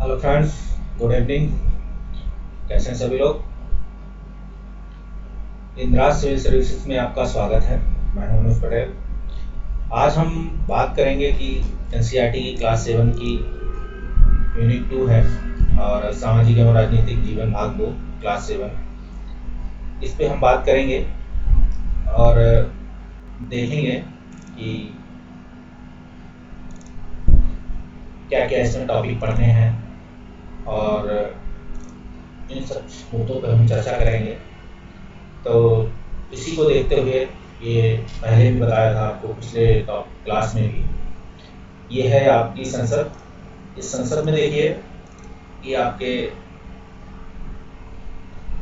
Hello friends, good evening. कैसे हैं सभी लोग? इंद्राज सिविल सर्विसेज में आपका स्वागत है। मैं हूं अनुज पटेल। आज हम बात करेंगे कि एनसीईआरटी की क्लास 7 की यूनिट 2 है और सामाजिक एवं राजनीतिक जीवन भाग 2 क्लास 7। इस पे हम बात करेंगे और देखेंगे कि क्या क्या इसमें टॉपिक पढ़ने हैं और इन सब मुद्दों पर हम चर्चा करेंगे। तो इसी को देखते हुए, ये पहले भी बताया था आपको पिछले क्लास में भी, ये है आपकी संसद। इस संसद में देखिए कि आपके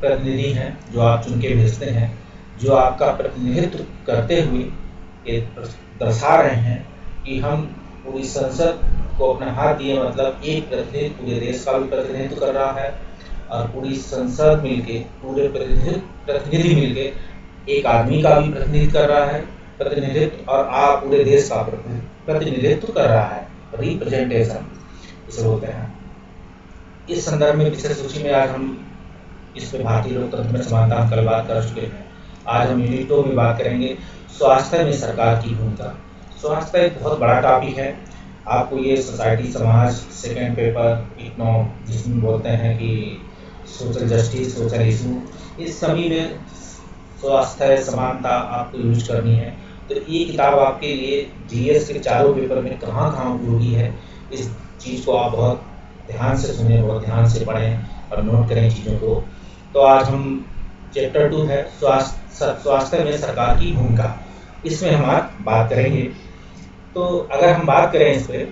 प्रतिनिधि हैं जो आप चुन के भेजते हैं, जो आपका प्रतिनिधित्व करते हुए ये दर्शा रहे हैं कि हम पूरी संसद को अपना हाथ दिए, मतलब एक प्रतिनिधि पूरे देश का भी प्रतिनिधित्व कर रहा है और पूरी संसद मिलके, पूरे प्रतिनिधि मिलके एक आदमी का भी प्रतिनिधित्व कर रहा है, प्रतिनिधित्व, और आप पूरे देश का प्रतिनिधित्व कर रहा है, रिप्रेजेंटेशन इसे बोलते हैं। इस संदर्भ में विशेष सूची में आज हम इस पे भारतीय लोकतंत्र में समानता हम कल बात कर चुके हैं। आज हम यूनिट 2 में बात करेंगे स्वास्थ्य में सरकार की भूमिका। स्वास्थ्य एक बहुत बड़ा टॉपिक है। आपको ये सोसाइटी समाज सेकेंड पेपर इग्नो जिसमें बोलते हैं कि सोशल जस्टिस, सोशल इशू, इस सभी में स्वास्थ्य समानता आपको यूज करनी है। तो ये किताब आपके लिए जीएस के चारों पेपर में कहाँ कहाँ उपयोगी है, इस चीज़ को आप बहुत ध्यान से सुने, बहुत ध्यान से पढ़ें और नोट करें चीज़ों को। तो आज हम चैप्टर 2 है स्वास्थ्य में सरकार की भूमिका, इसमें हम आज बात करेंगे। तो अगर हम बात करें इस पर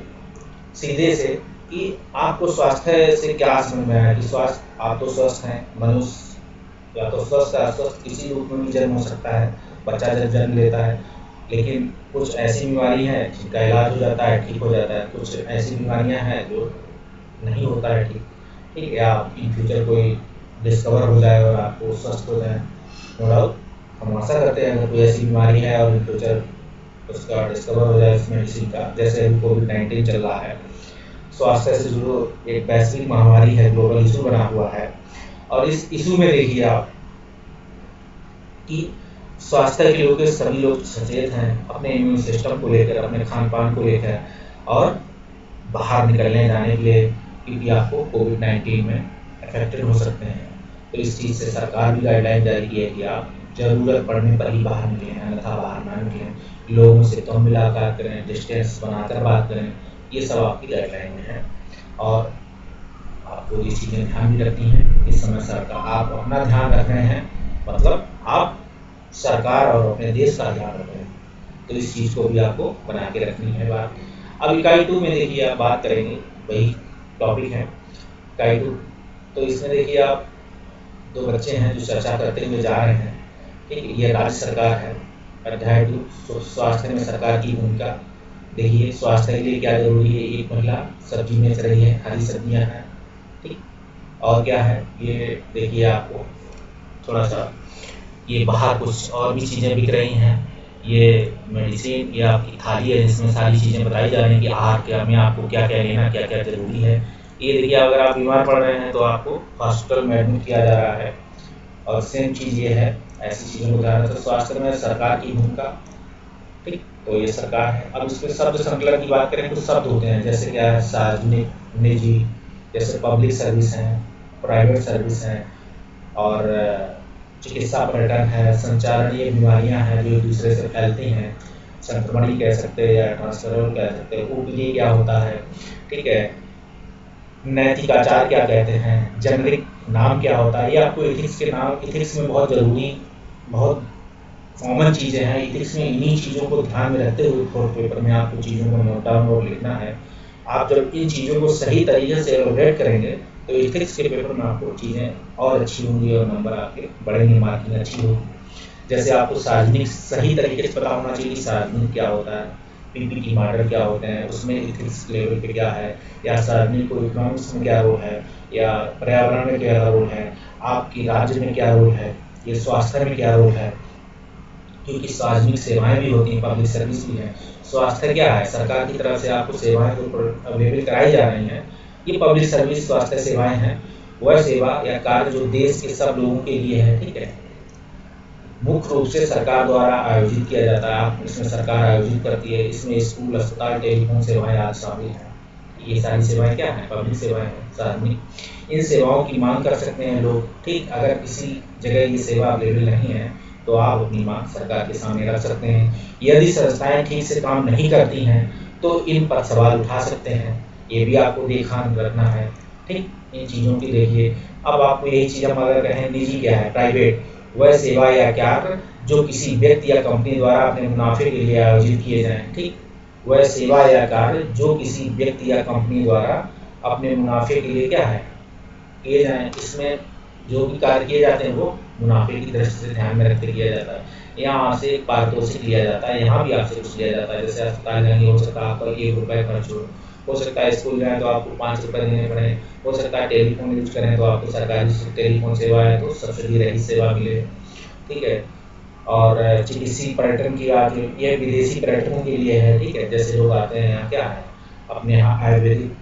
सीधे से कि आपको स्वास्थ्य से क्या समझ में आया कि स्वास्थ्य, आप तो स्वस्थ हैं, मनुष्य या तो स्वस्थ या अस्वस्थ किसी रूप में भी जन्म हो सकता है, बच्चा जब जन्म लेता है, लेकिन कुछ ऐसी बीमारी हैं जिनका इलाज हो जाता है, ठीक हो जाता है, कुछ ऐसी बीमारियां हैं जो नहीं होता है ठीक है, या इन फ्यूचर कोई डिस्कवर हो जाए और आपको स्वस्थ हो जाए। नो डाउट हम आशा करते हैं अगर कोई ऐसी बीमारी है और इन फ्यूचर उसका डिस्कवर हो जाए, इस मेडिसिन का, जैसे अभी कोविड-19 चल रहा है, स्वास्थ्य से जुड़ो एक वैश्विक महामारी है, ग्लोबल इशू बना हुआ है। और इस इशू में देखिए आप कि स्वास्थ्य के लोग सभी लोग सचेत हैं अपने इम्यून सिस्टम को लेकर, अपने खान पान को लेकर और बाहर निकलने जाने के लिए, क्योंकि आपको कोविड-19 में अफेक्टेड हो सकते हैं। तो इस चीज़ से सरकार भी गाइडलाइन जारी की है कि आप ज़रूरत पड़ने पर ही बाहर निकलें, अन्यथा बाहर ना निकलें, लोगों से कम मुलाकात करें, डिस्टेंस बनाकर बात करें, ये सब आपकी गाइडलाइन में है। और आपको ये चीज़ें ध्यान भी रखनी है। इस समय सरकार, आप अपना ध्यान रख रहे हैं, मतलब आप सरकार और अपने देश का ध्यान रख रहे हैं, तो इस चीज़ को भी आपको बना के रखनी है बात। अब इकाई 2 में देखिए आप बात करेंगे, वही टॉपिक है इकाई 2। तो इसमें देखिए आप दो बच्चे हैं जो चर्चा करते हुए जा रहे हैं, ठीक है। ये राज्य सरकार है, अध्याय 2 स्वास्थ्य में सरकार की भूमिका। देखिए स्वास्थ्य के लिए क्या जरूरी है, एक महिला सब्जी बेच रही है, हरी सब्जियां हैं, ठीक। और क्या है ये देखिए, आपको थोड़ा सा ये बाहर कुछ और भी चीज़ें बिक रही हैं, ये मेडिसिन, ये आपकी थाली है जिसमें सारी चीज़ें बताई जा रही हैं कि आहार क्या में आपको क्या क्या लेना, क्या क्या जरूरी है। ये देखिए अगर आप बीमार पड़ रहे हैं तो आपको हॉस्पिटल में एडमिट किया जा रहा है, और सेम चीज़ ये है, ऐसी चीज़ों को ध्यान रखते। स्वास्थ्य में सरकार की भूमिका, ठीक। तो ये सरकार है। अब इसके शब्द श्रृंखला की बात करें तो शब्द होते हैं, जैसे क्या है, सार्वजनिक, निजी, जैसे पब्लिक सर्विस हैं, प्राइवेट सर्विस हैं, और चिकित्सा पर्यटन है, संचारणीय बीमारियां हैं जो एक दूसरे से फैलती हैं, संक्रमण कह सकते हैं या ट्रांसफरेबल कह सकते हैं, ओपीडी क्या होता है, ठीक है, नैतिक आचार क्या कहते हैं, जेनरिक नाम क्या होता है, ये आपको एथिक्स के नाम, एथिक्स में बहुत ज़रूरी, बहुत कॉमन चीज़ें हैं। एथिक्स में इन्हीं चीज़ों को ध्यान में रखते हुए फोर्थ पेपर में आपको चीज़ों को नोट डाउन और लिखना है। आप जब इन चीज़ों को सही तरीके से एलोबरेट करेंगे तो एथिक्स के पेपर में आपको चीज़ें और अच्छी होंगी और नंबर आपके बढ़ेंगे, मार्किंग अच्छी होगी। जैसे आपको सार्वजनिक सही तरीके से पता होना चाहिए कि सार्वजनिक क्या होता है, पीपीटी मॉडल क्या होते हैं, उसमें एथिक्स लेवल पे क्या है, या सार्वजनिक को इकोनॉमिक्स में क्या रोल है, या पर्यावरण में क्या रोल है, आपकी राज्य में क्या रोल है, ये स्वास्थ्य में क्या रोल है, क्योंकि सार्वजनिक सेवाएं भी होती हैं, पब्लिक सर्विस भी है। स्वास्थ्य क्या है, सरकार की तरफ से आपको सेवाएं तो अवेलेबल कराई जा रही हैं, ये पब्लिक सर्विस स्वास्थ्य सेवाएं हैं, वह सेवा या कार्य जो देश के सब लोगों के लिए है, ठीक है, मुख्य रूप से सरकार द्वारा आयोजित किया जाता है। इसमें सरकार आयोजित करती है, इसमें स्कूल, अस्पताल, टेलीफोन सेवाएं आज शामिल हैं। ये सारी सेवाएं क्या हैं? पब्लिक सेवाएं हैं, सार्वजनिक। इन सेवाओं की मांग कर सकते हैं लोग, ठीक। अगर किसी जगह ये सेवा अवेलेबल नहीं है तो आप अपनी मांग सरकार के सामने रख सकते हैं। यदि संस्थाएं ठीक से काम नहीं करती हैं तो इन पर सवाल उठा सकते हैं, ये भी आपको ध्यान रखना है, ठीक। इन चीज़ों की देखिए। अब आपको यही चीज़ हम अगर कहें निजी क्या है, प्राइवेट, वह सेवा या कार्य जो किसी व्यक्ति या कंपनी द्वारा अपने मुनाफे के लिए आयोजित किए जाएं, ठीक। वह सेवा या कार्य जो किसी व्यक्ति या कंपनी द्वारा अपने मुनाफे के लिए क्या है, किए जाएं। इसमें जो भी कार्य किए जाते हैं वो मुनाफे की दृष्टि से ध्यान में रख के किया जाता है। यहाँ से पारितोषिक लिया जाता है, यहाँ भी आपसे कुछ लिया जाता है। जैसे अस्पताल जाएंगे, हो सकता है आपका 1 रुपये खर्च हो सकता है स्कूल जाएँ तो आपको 5 रुपये देने पड़े, हो सकता है टेलीफोन यूज करें तो आपको सरकारी टेलीफोन सेवा है तो सब्सिडी रहित सेवा मिले, ठीक है। और चिकित्सीय पर्यटन की बात, ये विदेशी पर्यटकों के लिए है, ठीक है। जैसे लोग आते हैं यहाँ, क्या है, अपने यहाँ आयुर्वेदिक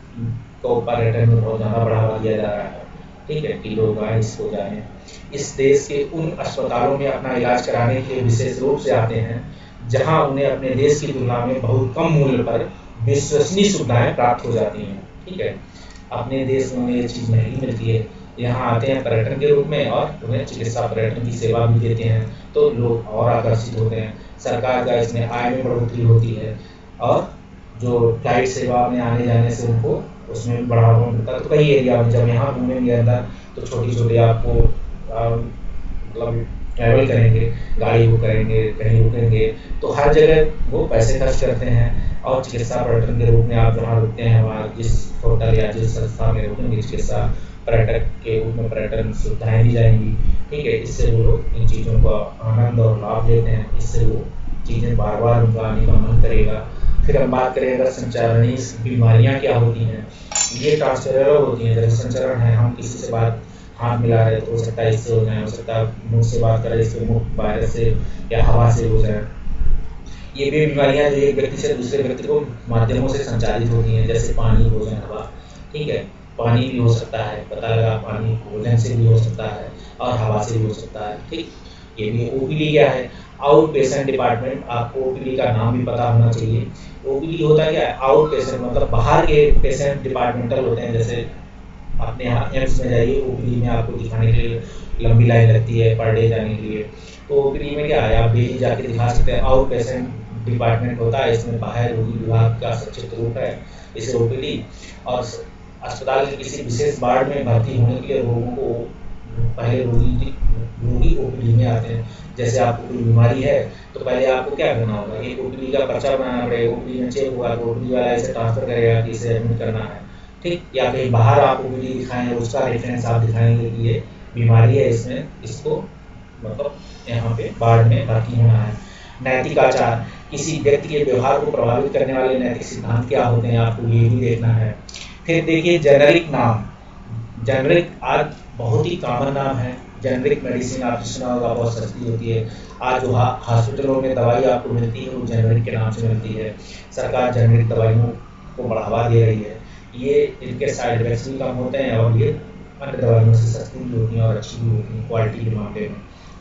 को पर्यटन में बहुत ज़्यादा बढ़ावा दिया जा रहा है, ठीक है, कि लोग आए, इसको जाएँ। इस देश के उन अस्पतालों में अपना इलाज कराने के लिए विशेष रूप से आते हैं जहाँ उन्हें अपने देश की तुलना में बहुत कम मूल्य पर विश्वसनीय सुविधाएं प्राप्त हो जाती हैं, ठीक है। अपने देश में उन्हें ये चीज़ महंगी मिलती है, यहाँ आते हैं पर्यटन के रूप में और उन्हें चिकित्सा पर्यटन की सेवा भी देते हैं, तो लोग और आकर्षित होते हैं। सरकार का इसमें आय में बढ़ोतरी होती है और जो फ्लाइट सेवा में आने जाने से उनको उसमें भी बढ़ावा मिलता है। तो कई एरिया में जब यहाँ घूमेंगे अंदर तो छोटी छोटी आपको मतलब ट्रैवल करेंगे, गाड़ी बुक करेंगे, कहीं रुकेंगे, तो हर जगह वो पैसे खर्च करते हैं। और चिकित्सा पर्यटन के रूप में आप जहाँ रुकते हैं वहाँ जिस होटल या जिस संस्था में रुकेंगे, चिकित्सा पर्यटक के रूप में पर्यटन सुविधाएं दी जाएंगी, ठीक है। इससे वो लोग इन चीज़ों का आनंद और लाभ लेते हैं, इससे वो चीज़ें बार बार उनका आने का मन करेगा। फिर हम बात करें अगर संचारणीय बीमारियाँ क्या होती हैं, ये ट्रांसफरेबल होती हैं। जैसे संचरण है, हम किसी से बात हाथ मिला रहे तो हो सकता है इससे हो जाए, हो सकता है मुँह से बात करें इससे मुँह वायरस से या हवा से हो जाए। ये भी बीमारियाँ जो एक व्यक्ति से दूसरे व्यक्ति को माध्यमों से संचालित होती हैं, जैसे पानी, भोजन, हवा, ठीक है। पानी भी हो सकता है, पता लगा पानी भोजन से भी हो सकता है और हवा से भी हो सकता है, ठीक। ये भी ओपीडी क्या है, आउट पेशेंट डिपार्टमेंट। आपको ओपीडी का नाम भी पता होना चाहिए। ओपीडी होता क्या है, आउट पेशेंट, मतलब बाहर के पेशेंट डिपार्टमेंटल होते हैं। जैसे अपने यहाँ एम्स में जाइए, ओपीडी में आपको दिखाने के लिए लंबी लाइन लगती है पर डे जाने के लिए, तो ओपीडी में क्या है, आप डेली जाके दिखा सकते हैं। आउट पेशेंट डिपार्टमेंट होता है, इसमें बाह्य रोगी विभाग का संक्षिप्त रूप है इसे ओपीडी। और अस्पताल के किसी विशेष वार्ड में भर्ती होने के लिए रोगों को पहले रोगी ओपीडी में आते हैं। जैसे आपको कोई बीमारी है तो पहले आपको क्या करना होगा, एक ओपीडी का पर्चा बनाना पड़ेगा, ओपीडी में चेक होगा तो ओपीडी वाला इसे ट्रांसफर करेगा कि इसे एडमिट करना है, ठीक। या कहीं बाहर आप ओपीडी दिखाएं, उसका रेफरेंस आप दिखाएंगे कि ये बीमारी है, इसमें इसको मतलब यहाँ पे वार्ड में भर्ती होना है। नैतिक आचार, किसी व्यक्ति के व्यवहार को प्रभावित करने वाले नैतिक सिद्धांत क्या होते हैं, आपको ये भी देखना है। फिर देखिए जेनरिक नाम। जेनरिक आज बहुत ही कॉमन नाम है। जेनरिक मेडिसिन आपने सुना होगा, बहुत सस्ती होती है। आज जो हॉस्पिटलों में दवाई आपको मिलती है वो जेनरिक के नाम से मिलती है। सरकार जेनरिक दवाइयों को बढ़ावा दे रही है। ये इनके साइड इफेक्ट्स भी कम होते हैं और ये अन्य दवाइयों से सस्ती भी होती हैं और अच्छी भी होती हैं क्वालिटी के मामले में,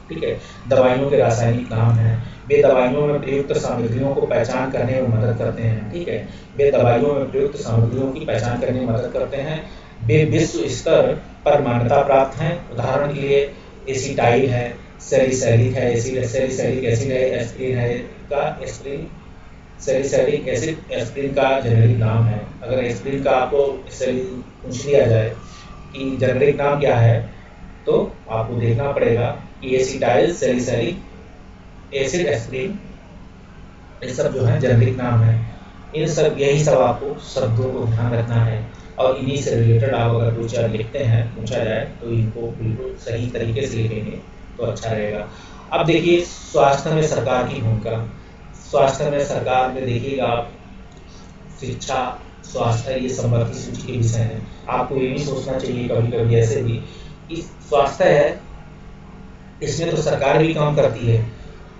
ठीक है। दवाइयों के रासायनिक नाम हैं। वे दवाइयों में प्रयुक्त सामग्रियों को पहचान करने में मदद करते हैं, ठीक है। वे दवाइयों में प्रयुक्त सामग्रियों की पहचान करने में मदद करते हैं। वे विश्व स्तर पर मान्यता प्राप्त हैं। उदाहरण के लिए एसिटाइल है, सैलिसैलिक है, सैलिसैलिक एसिड है, एस्प्रिन है का एस्प्रिन, सैलिसैलिक एसिड एस्प्रिन का जेनेरिक नाम है। अगर एस्प्रिन का आपको पूछ लिया जाए कि जेनेरिक नाम क्या है तो आपको देखना पड़ेगा कि एसिटाइल, सैलिसैलिक एसिड, एस्प्रिन, ये सब जो है जेनेरिक नाम है। इन सब यही सब आपको शब्दों को ध्यान रखना है और इन्हीं से रिलेटेड आप अगर कुछ लिखते हैं, पूछा जाए तो इनको बिल्कुल सही तरीके से लिखेंगे तो अच्छा रहेगा। अब देखिए स्वास्थ्य में सरकार की भूमिका। स्वास्थ्य में सरकार में देखिएगा आप शिक्षा, स्वास्थ्य, ये संबंधित सूची के विषय हैं। आपको ये भी सोचना चाहिए कभी कभी ऐसे भी कि स्वास्थ्य है, इसमें तो सरकार भी काम करती है,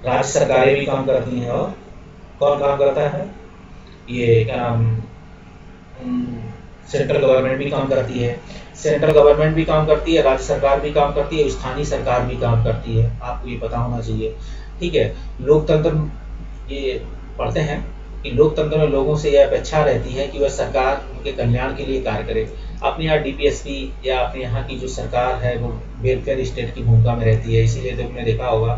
राज्य सरकारें भी काम करती हैं, और कौन काम करता है, ये क्या नाम, सेंट्रल गवर्नमेंट भी काम करती है, सेंट्रल गवर्नमेंट भी काम करती है, राज्य सरकार भी काम करती है, स्थानीय सरकार भी काम करती है, आपको ये पता होना चाहिए। ठीक है, लोकतंत्र ये पढ़ते हैं कि लोकतंत्र में लोगों से यह अपेक्षा रहती है कि वह सरकार उनके कल्याण के लिए कार्य करे। अपने यहाँ डीपीएसपी या अपने यहाँ की जो सरकार है वो वेलफेयर स्टेट की भूमिका में रहती है, इसीलिए तो आपने देखा होगा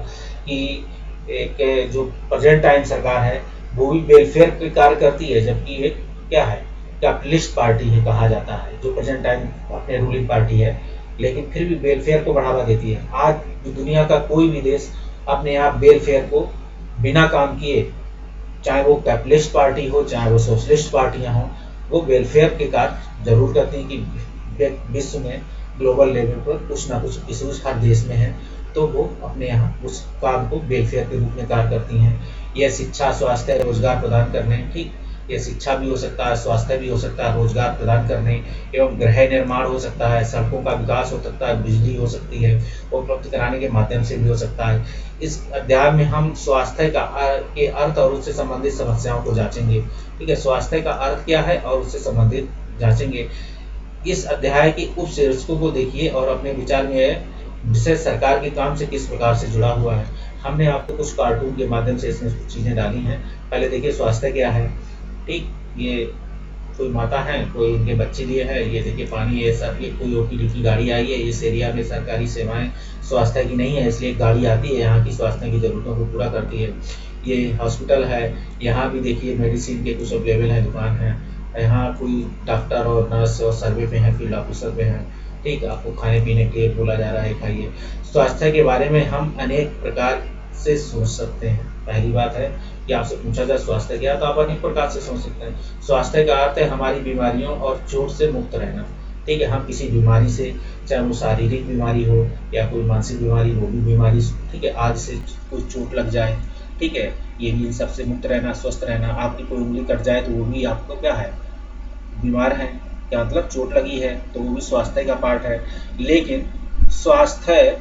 कि एक जो प्रेजेंट टाइम सरकार है वो भी वेलफेयर के कार्य करती है, जबकि एक क्या है, कैपिटलिस्ट पार्टी है कहा जाता है, जो प्रेजेंट टाइम अपने रूलिंग पार्टी है, लेकिन फिर भी वेलफेयर को बढ़ावा देती है। आज दुनिया का कोई भी देश अपने आप वेलफेयर को बिना काम किए, चाहे वो कैपिटलिस्ट पार्टी हो चाहे वो सोशलिस्ट पार्टियां हों, वो वेलफेयर के कार्य जरूर करती हैं कि विश्व में ग्लोबल लेवल पर कुछ ना कुछ इश्यूज हर देश में है, तो वो अपने यहाँ उस काम को वेलफेयर के रूप में कार्य करती हैं। यह शिक्षा, स्वास्थ्य, रोजगार प्रदान करने, ठीक, ये शिक्षा भी हो सकता है, स्वास्थ्य भी हो सकता है, रोजगार प्रदान करने एवं गृह निर्माण हो सकता है, सड़कों का विकास हो सकता है, बिजली हो सकती है, उपलब्ध कराने के माध्यम से भी हो सकता है। इस अध्याय में हम स्वास्थ्य का के अर्थ और उससे संबंधित समस्याओं को जांचेंगे। ठीक है, स्वास्थ्य का अर्थ क्या है और उससे संबंधित जांचेंगे। इस अध्याय के उप शीर्षकों को देखिए और अपने विचार में विषय सरकार के काम से किस प्रकार से जुड़ा हुआ है। हमने आपको कुछ कार्टून के माध्यम से इसमें कुछ चीजें डाली हैं। पहले देखिए स्वास्थ्य क्या है। ठीक, ये कोई माता है, कोई उनके बच्चे लिए है, ये देखिए पानी, ये सब, ये कोई ओपीडी की गाड़ी आई है, इस एरिया में सरकारी सेवाएं स्वास्थ्य की नहीं है, इसलिए एक गाड़ी आती है यहाँ की स्वास्थ्य की जरूरतों को पूरा करती है। ये हॉस्पिटल है, यहाँ भी देखिए मेडिसिन के कुछ अवेलेबल है, दुकान है, यहाँ कोई डॉक्टर और नर्स और सर्वे पे है, फील्ड ऑफिसर पे है। ठीक, आपको खाने पीने के लिए बोला जा रहा है, खाइए। स्वास्थ्य के बारे में हम अनेक प्रकार से सोच सकते हैं। पहली बात है कि आपसे पूछा जाए स्वास्थ्य क्या, तो आप अनेक प्रकार से सोच सकते हैं। स्वास्थ्य का अर्थ है हमारी बीमारियों और चोट से मुक्त रहना। ठीक है, हम किसी बीमारी से, चाहे वो शारीरिक बीमारी हो या कोई मानसिक बीमारी, वो भी बीमारी, ठीक है, आज से कोई चोट लग जाए, ठीक है, ये भी इन सबसे मुक्त रहना, स्वस्थ रहना। आपकी कोई उंगली कट जाए तो वो भी आपको क्या है, बीमार है, क्या मतलब चोट लगी है, तो वो भी स्वास्थ्य का पार्ट है। लेकिन स्वास्थ्य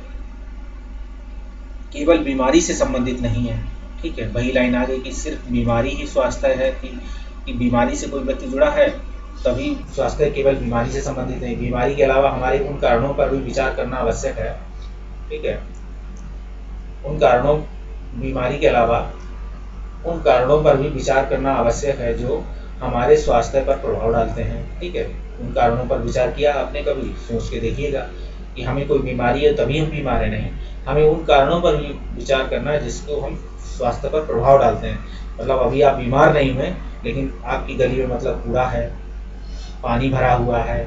केवल बीमारी से संबंधित नहीं है। ठीक है, वही लाइन आ गई कि सिर्फ बीमारी ही स्वास्थ्य है, कि बीमारी से कोई व्यक्ति जुड़ा है तभी स्वास्थ्य केवल बीमारी से संबंधित नहीं। बीमारी के अलावा हमारे उन कारणों पर भी विचार करना आवश्यक है। ठीक है, उन कारणों, बीमारी के अलावा उन कारणों पर भी विचार करना आवश्यक है जो हमारे स्वास्थ्य पर प्रभाव डालते हैं। ठीक है, उन कारणों पर विचार किया आपने, कभी सोच के देखिएगा कि हमें कोई बीमारी है तभी हम बीमार है, नहीं, हमें उन कारणों पर भी विचार करना है जिसको हम स्वास्थ्य पर प्रभाव डालते हैं। मतलब अभी आप बीमार नहीं हुए, लेकिन आपकी गली में मतलब कूड़ा है, पानी भरा हुआ है,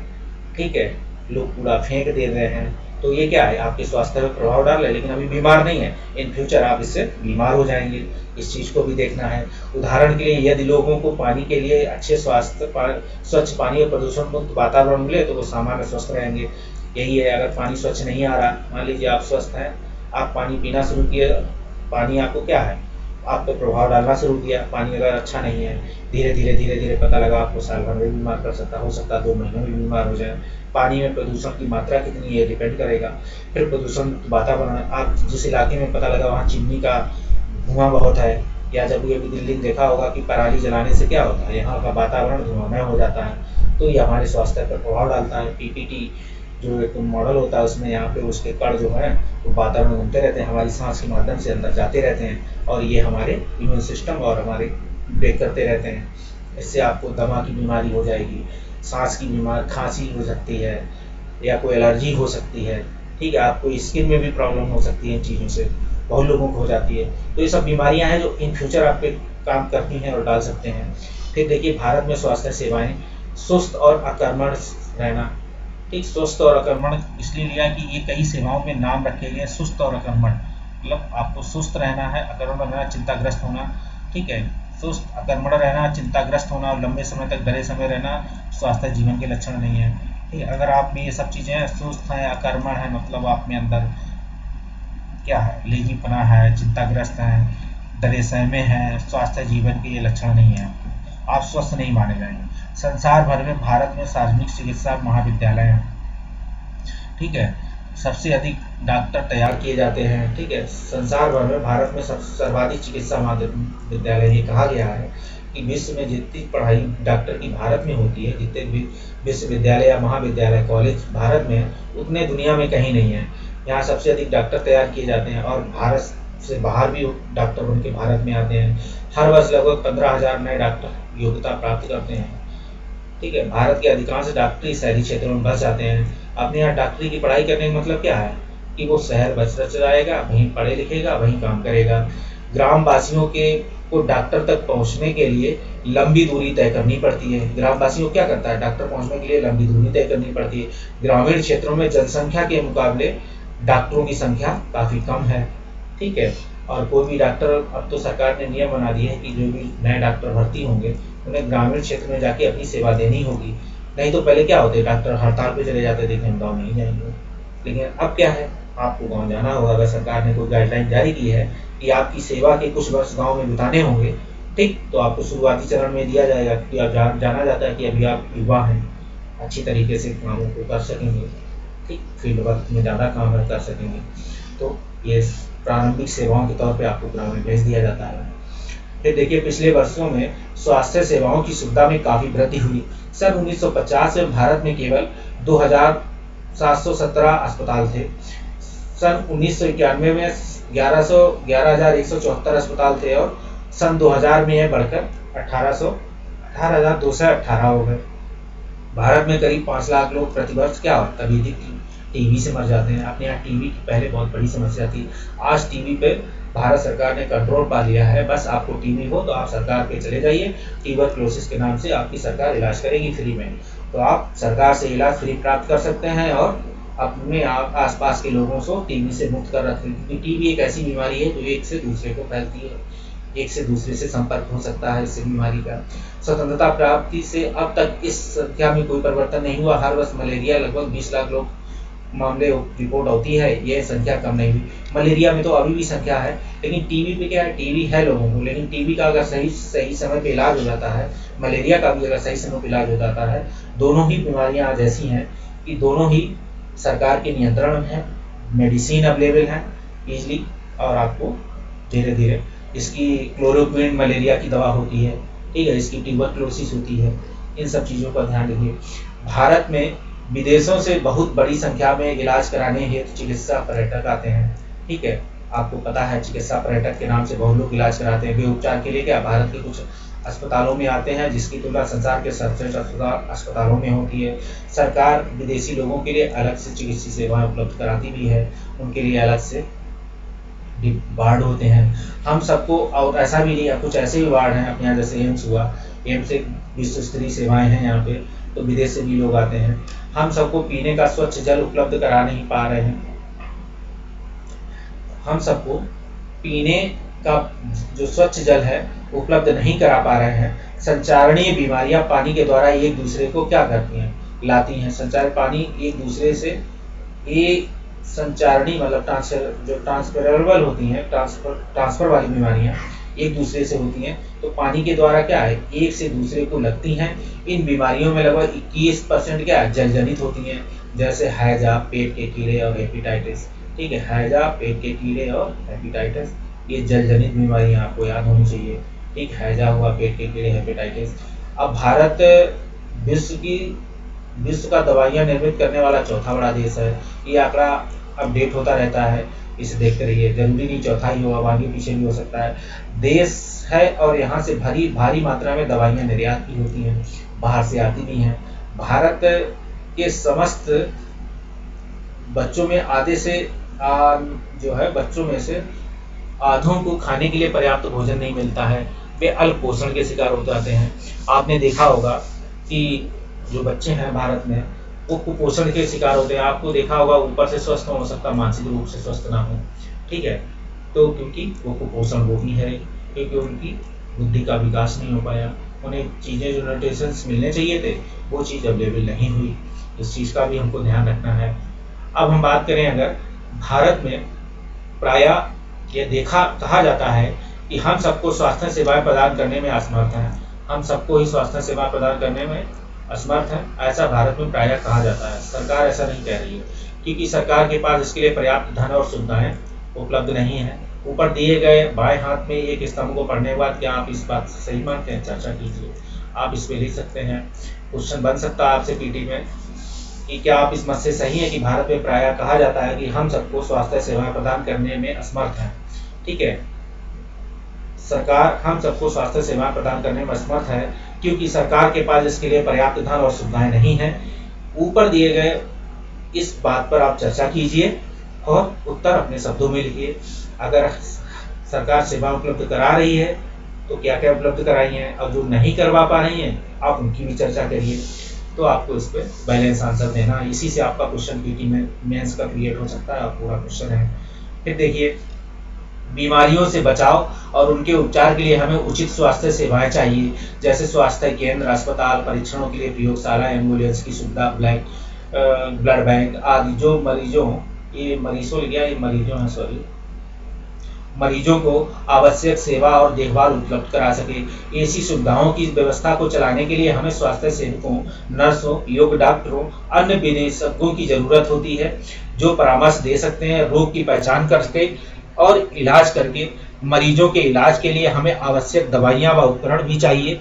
ठीक है, लोग कूड़ा फेंक दे रहे हैं, तो ये क्या है, आपके स्वास्थ्य पर प्रभाव डाल रहा है, लेकिन अभी बीमार नहीं है, इन फ्यूचर आप इससे बीमार हो जाएंगे। इस चीज़ को भी देखना है। उदाहरण के लिए यदि लोगों को पानी के लिए अच्छे स्वच्छ पानी और प्रदूषण मुक्त वातावरण मिले तो वो सामान्य स्वस्थ रहेंगे। यही है, अगर पानी स्वच्छ नहीं आ रहा, मान लीजिए आप स्वस्थ हैं, आप पानी पीना शुरू किए, पानी आपको क्या है, आप पे प्रभाव डालना शुरू किया, पानी अगर अच्छा नहीं है, धीरे धीरे पता लगा आपको साल भर में बीमार कर सकता, हो सकता है 2 महीनों में बीमार हो जाए। पानी में प्रदूषण की मात्रा कितनी है डिपेंड करेगा। फिर प्रदूषण वातावरण, आप जिस इलाके में पता लगा वहाँ चिमनी का धुआं बहुत है, या जब ये भी दिल्ली में देखा होगा कि पराली जलाने से क्या होता है, यहाँ का वातावरण धुआंमय हो जाता है, तो ये हमारे स्वास्थ्य पर प्रभाव डालता है। पीपीटी जो एक मॉडल होता है उसमें यहाँ पे उसके कण जो है वो वातावरण घूमते रहते हैं, हमारी सांस के माध्यम से अंदर जाते रहते हैं, और ये हमारे इम्यून सिस्टम और हमारे ब्रेक करते रहते हैं। इससे आपको दमा की बीमारी हो जाएगी, सांस की बीमारी, खांसी हो सकती है, या कोई एलर्जी हो सकती है। ठीक है, आपको स्किन में भी प्रॉब्लम हो सकती है इन चीज़ों से, बहुत लोगों को हो जाती है। तो ये सब बीमारियां हैं जो इन फ्यूचर आप पे काम करती हैं और डाल सकते हैं। फिर देखिए, भारत में स्वास्थ्य सेवाएं स्वस्थ और अकर्मण रहना। ठीक, स्वस्थ और अकर्मण इसलिए लिया कि ये कई सेवाओं में नाम रखे गए, सुस्त और अकर्मण, मतलब आपको सुस्त रहना है, अकर्मण रहना, चिंताग्रस्त होना। ठीक है, सुस्त, अकर्मण रहना, चिंताग्रस्त होना और लंबे समय तक डरे समय रहना स्वास्थ्य जीवन के लक्षण नहीं है। ठीक है, अगर आप में ये सब चीज़ें सुस्त हैं, अकर्मण है, मतलब आप में अंदर क्या है, लेजीपना है, चिंताग्रस्त है, डरे सहमे है, स्वास्थ्य जीवन के ये लक्षण नहीं है, आप स्वस्थ नहीं माने जाएंगे। संसार भर में भारत में सार्वजनिक चिकित्सा महाविद्यालय हैं। ठीक है, सबसे अधिक डॉक्टर तैयार किए जाते हैं। ठीक है, संसार भर में भारत में सर्वाधिक चिकित्सा महाविद्यालय ये कहा गया है। कि विश्व में जितनी पढ़ाई डॉक्टर की भारत में होती है, जितने भी विश्वविद्यालय या महाविद्यालय कॉलेज भारत में हैं, उतने दुनिया में कहीं नहीं है। यहाँ सबसे अधिक डॉक्टर तैयार किए जाते हैं और भारत से बाहर भी डॉक्टर बन के भारत में आते हैं। हर वर्ष लगभग 15,000 नए डॉक्टर योग्यता प्राप्त करते हैं। ठीक है, भारत के अधिकांश डॉक्टरी शहरी क्षेत्रों में बस जाते हैं। अपने यहाँ डॉक्टरी की पढ़ाई करने का मतलब क्या है कि वो शहर बस जाएगा, वहीं पढ़े लिखेगा, वहीं काम करेगा। ग्राम वासियों के को डॉक्टर तक पहुंचने के लिए लंबी दूरी तय करनी पड़ती है। ग्रामवासियों क्या करता है, डॉक्टर पहुंचने के लिए लंबी दूरी तय करनी पड़ती है। ग्रामीण क्षेत्रों में जनसंख्या के मुकाबले डॉक्टरों की संख्या काफ़ी कम है। ठीक है, और कोई भी डॉक्टर, अब तो सरकार ने नियम बना दिए है कि जो भी नए डॉक्टर भर्ती होंगे उन्हें ग्रामीण क्षेत्र में जाके अपनी सेवा देनी होगी। नहीं तो पहले क्या होते, डॉक्टर हड़ताल पे चले जाते थे कि हम गाँव नहीं जाएंगे, लेकिन अब क्या है, आपको गाँव जाना होगा। अगर सरकार ने कोई गाइडलाइन जारी की है कि आपकी सेवा के कुछ वर्ष गाँव में बिताने होंगे, ठीक, तो आपको शुरुआती चरण में दिया जाएगा कि आप जाना जाता है कि अभी आप युवा हैं, अच्छी तरीके से कामों को कर सकेंगे, ठीक, फील्ड वर्क में ज़्यादा काम कर सकेंगे, तो ये प्रारंभिक सेवाओं के तौर पे आपको ग्रामीण भेज दिया जाता है। फिर देखिए, पिछले वर्षों में स्वास्थ्य सेवाओं की सुविधा में काफ़ी वृद्धि हुई। सन 1950 में भारत में केवल 2,717 अस्पताल थे। सन 1991 में 11,174 अस्पताल थे और सन 2000 में यह बढ़कर 18,218 हो गए। भारत में करीब 5 लाख लोग प्रतिवर्ष क्या हो, तबीयती टीबी से मर जाते हैं। अपने यहाँ टीबी की पहले बहुत बड़ी समस्या थी, आज टीबी पे भारत सरकार ने कंट्रोल पा लिया है। बस आपको टीबी हो तो आप सरकार पे चले जाइए, ट्यूबरक्लोसिस के नाम से आपकी सरकार इलाज करेगी फ्री में, तो आप सरकार से इलाज फ्री प्राप्त कर सकते हैं और अपने आसपास के लोगों को टीबी से मुक्त कर रखें, क्योंकि टीबी एक ऐसी बीमारी है जो एक से दूसरे को फैलती है, एक से दूसरे से संपर्क हो सकता है इससे बीमारी का। स्वतंत्रता प्राप्ति से अब तक इस संख्या में कोई परिवर्तन नहीं हुआ। हर वर्ष मलेरिया लगभग 20 लाख लोग मामले रिपोर्ट होती है, यह संख्या कम नहीं हुई। मलेरिया में तो अभी भी संख्या है, लेकिन टीबी पे क्या है, टीबी है लोगों को, लेकिन टीबी का अगर सही समय पे इलाज हो जाता है, मलेरिया का भी अगर सही समय पे इलाज हो जाता है, दोनों ही बीमारियां आज ऐसी हैं कि दोनों ही सरकार के नियंत्रण में है, मेडिसिन अवेलेबल है ईजिली, और आपको धीरे धीरे इसकी क्लोरोक्विन मलेरिया की दवा होती है, ठीक है, इसकी ट्यूबरक्लोसिस होती है। इन सब चीज़ों का ध्यान रखिए। भारत में विदेशों से बहुत बड़ी संख्या में इलाज कराने हेतु चिकित्सा पर्यटक आते हैं। ठीक है, आपको पता है चिकित्सा पर्यटक के नाम से बहुत लोग इलाज कराते हैं। वे उपचार के लिए क्या भारत के कुछ अस्पतालों में आते हैं, जिसकी तुलना संसार के सर्वश्रेष्ठ अस्पतालों में होती है। सरकार विदेशी लोगों के लिए अलग से चिकित्सीय सेवाएं उपलब्ध कराती भी है, उनके लिए अलग से वार्ड होते हैं। हम सबको, और ऐसा भी नहीं है, कुछ ऐसे भी वार्ड हैं अपने यहाँ, जैसे एम्स हुआ, एम्स से विश्व स्तरीय सेवाएं हैं यहाँ पे, तो विदेश से भी लोग आते हैं। हम सबको पीने का स्वच्छ जल उपलब्ध करा नहीं पा रहे हैं, हम सबको पीने का जो स्वच्छ जल है उपलब्ध नहीं करा पा रहे हैं। संचारणीय बीमारियां पानी के द्वारा एक दूसरे को क्या करती हैं, लाती हैं। संचार पानी एक दूसरे से, ये संचारणी मतलब ट्रांसफरेबल होती हैं, ट्रांसफर वाली बीमारियां एक दूसरे से होती हैं, तो पानी के द्वारा क्या है, एक से दूसरे को लगती हैं। इन बीमारियों में लगभग 21% क्या है, जल जनित होती हैं, जैसे हैजा, पेट के कीड़े और हेपेटाइटिस। ठीक है, हैजा, पेट के कीड़े और हेपेटाइटिस, ये जल जनित बीमारियां आपको याद होनी चाहिए। ठीक, हैजा हुआ, पेट के कीड़े, हेपेटाइटिस। अब भारत विश्व का दवाइयां निर्मित करने वाला चौथा बड़ा देश है। ये आंकड़ा अपडेट होता रहता है, इसे देखते रहिए, जरूरी नहीं चौथा ही हो, अब आगे पीछे भी हो सकता है। देश है और यहाँ से भारी मात्रा में दवाइयाँ निर्यात की होती हैं, बाहर से आती भी हैं। भारत के समस्त बच्चों में आधे से जो है बच्चों में से आधों को खाने के लिए पर्याप्त भोजन नहीं मिलता है, वे अल्प पोषण के शिकार हो जाते हैं। आपने देखा होगा कि जो बच्चे हैं भारत में वो कुपोषण के शिकार होते हैं। आपको देखा होगा ऊपर से स्वस्थ हो सकता, मानसिक रूप से स्वस्थ ना हो। ठीक है, तो क्योंकि वो कुपोषण वो भी है, क्योंकि उनकी बुद्धि का विकास नहीं हो पाया, उन्हें चीज़ें जो न्यूट्रिशंस मिलने चाहिए थे वो चीज़ अवेलेबल नहीं हुई। इस चीज़ का भी हमको ध्यान रखना है। अब हम बात करें, अगर भारत में प्रायः ये कहा जाता है कि हम सबको स्वास्थ्य सेवाएं प्रदान करने में असमर्थ हैं, हम सबको ही स्वास्थ्य सेवा प्रदान करने में असमर्थ है, ऐसा भारत में प्रायः कहा जाता है। सरकार ऐसा नहीं कह रही है, क्योंकि सरकार के पास इसके लिए पर्याप्त धन और सुविधाएं उपलब्ध नहीं है। ऊपर दिए गए बाएं हाथ में एक स्तंभ को पढ़ने के बाद क्या आप इस बात से सही मानते हैं? चर्चा कीजिए। आप इस पे लिख सकते हैं। क्वेश्चन बन सकता है आपसे पीटी में कि क्या आप इस मत से सही है कि भारत में प्रायः कहा जाता है कि हम सबको स्वास्थ्य सेवाएं प्रदान करने में असमर्थ हैं। ठीक है, सरकार हम सबको स्वास्थ्य सेवाएं प्रदान करने में असमर्थ है क्योंकि सरकार के पास इसके लिए पर्याप्त धन और सुविधाएं नहीं है। ऊपर दिए गए इस बात पर आप चर्चा कीजिए और उत्तर अपने शब्दों में लिखिए। अगर सरकार सेवा उपलब्ध करा रही है तो क्या क्या उपलब्ध कराई है, और जो नहीं करवा पा रही है आप उनकी भी चर्चा करिए। तो आपको इस पर बैलेंस आंसर देना, इसी से आपका क्वेश्चन पीटी में मेंस का क्रिएट हो सकता है और पूरा क्वेश्चन है। फिर देखिए, बीमारियों से बचाव और उनके उपचार के लिए हमें उचित स्वास्थ्य सेवाएं चाहिए, जैसे स्वास्थ्य केंद्र, अस्पताल, परीक्षणों के लिए प्रयोगशाला, एम्बुलेंस की सुविधा, ब्लड बैंक आदि। जो मरीजों को आवश्यक सेवा और देखभाल उपलब्ध करा सके। ऐसी सुविधाओं की व्यवस्था को चलाने के लिए हमें स्वास्थ्य सेवकों, नर्सों, योग डॉक्टरों, अन्य विशेषज्ञों की जरूरत होती है जो परामर्श दे सकते हैं, रोग की पहचान करके और इलाज करके। मरीजों के इलाज के लिए हमें आवश्यक दवाइयाँ व उपकरण भी चाहिए।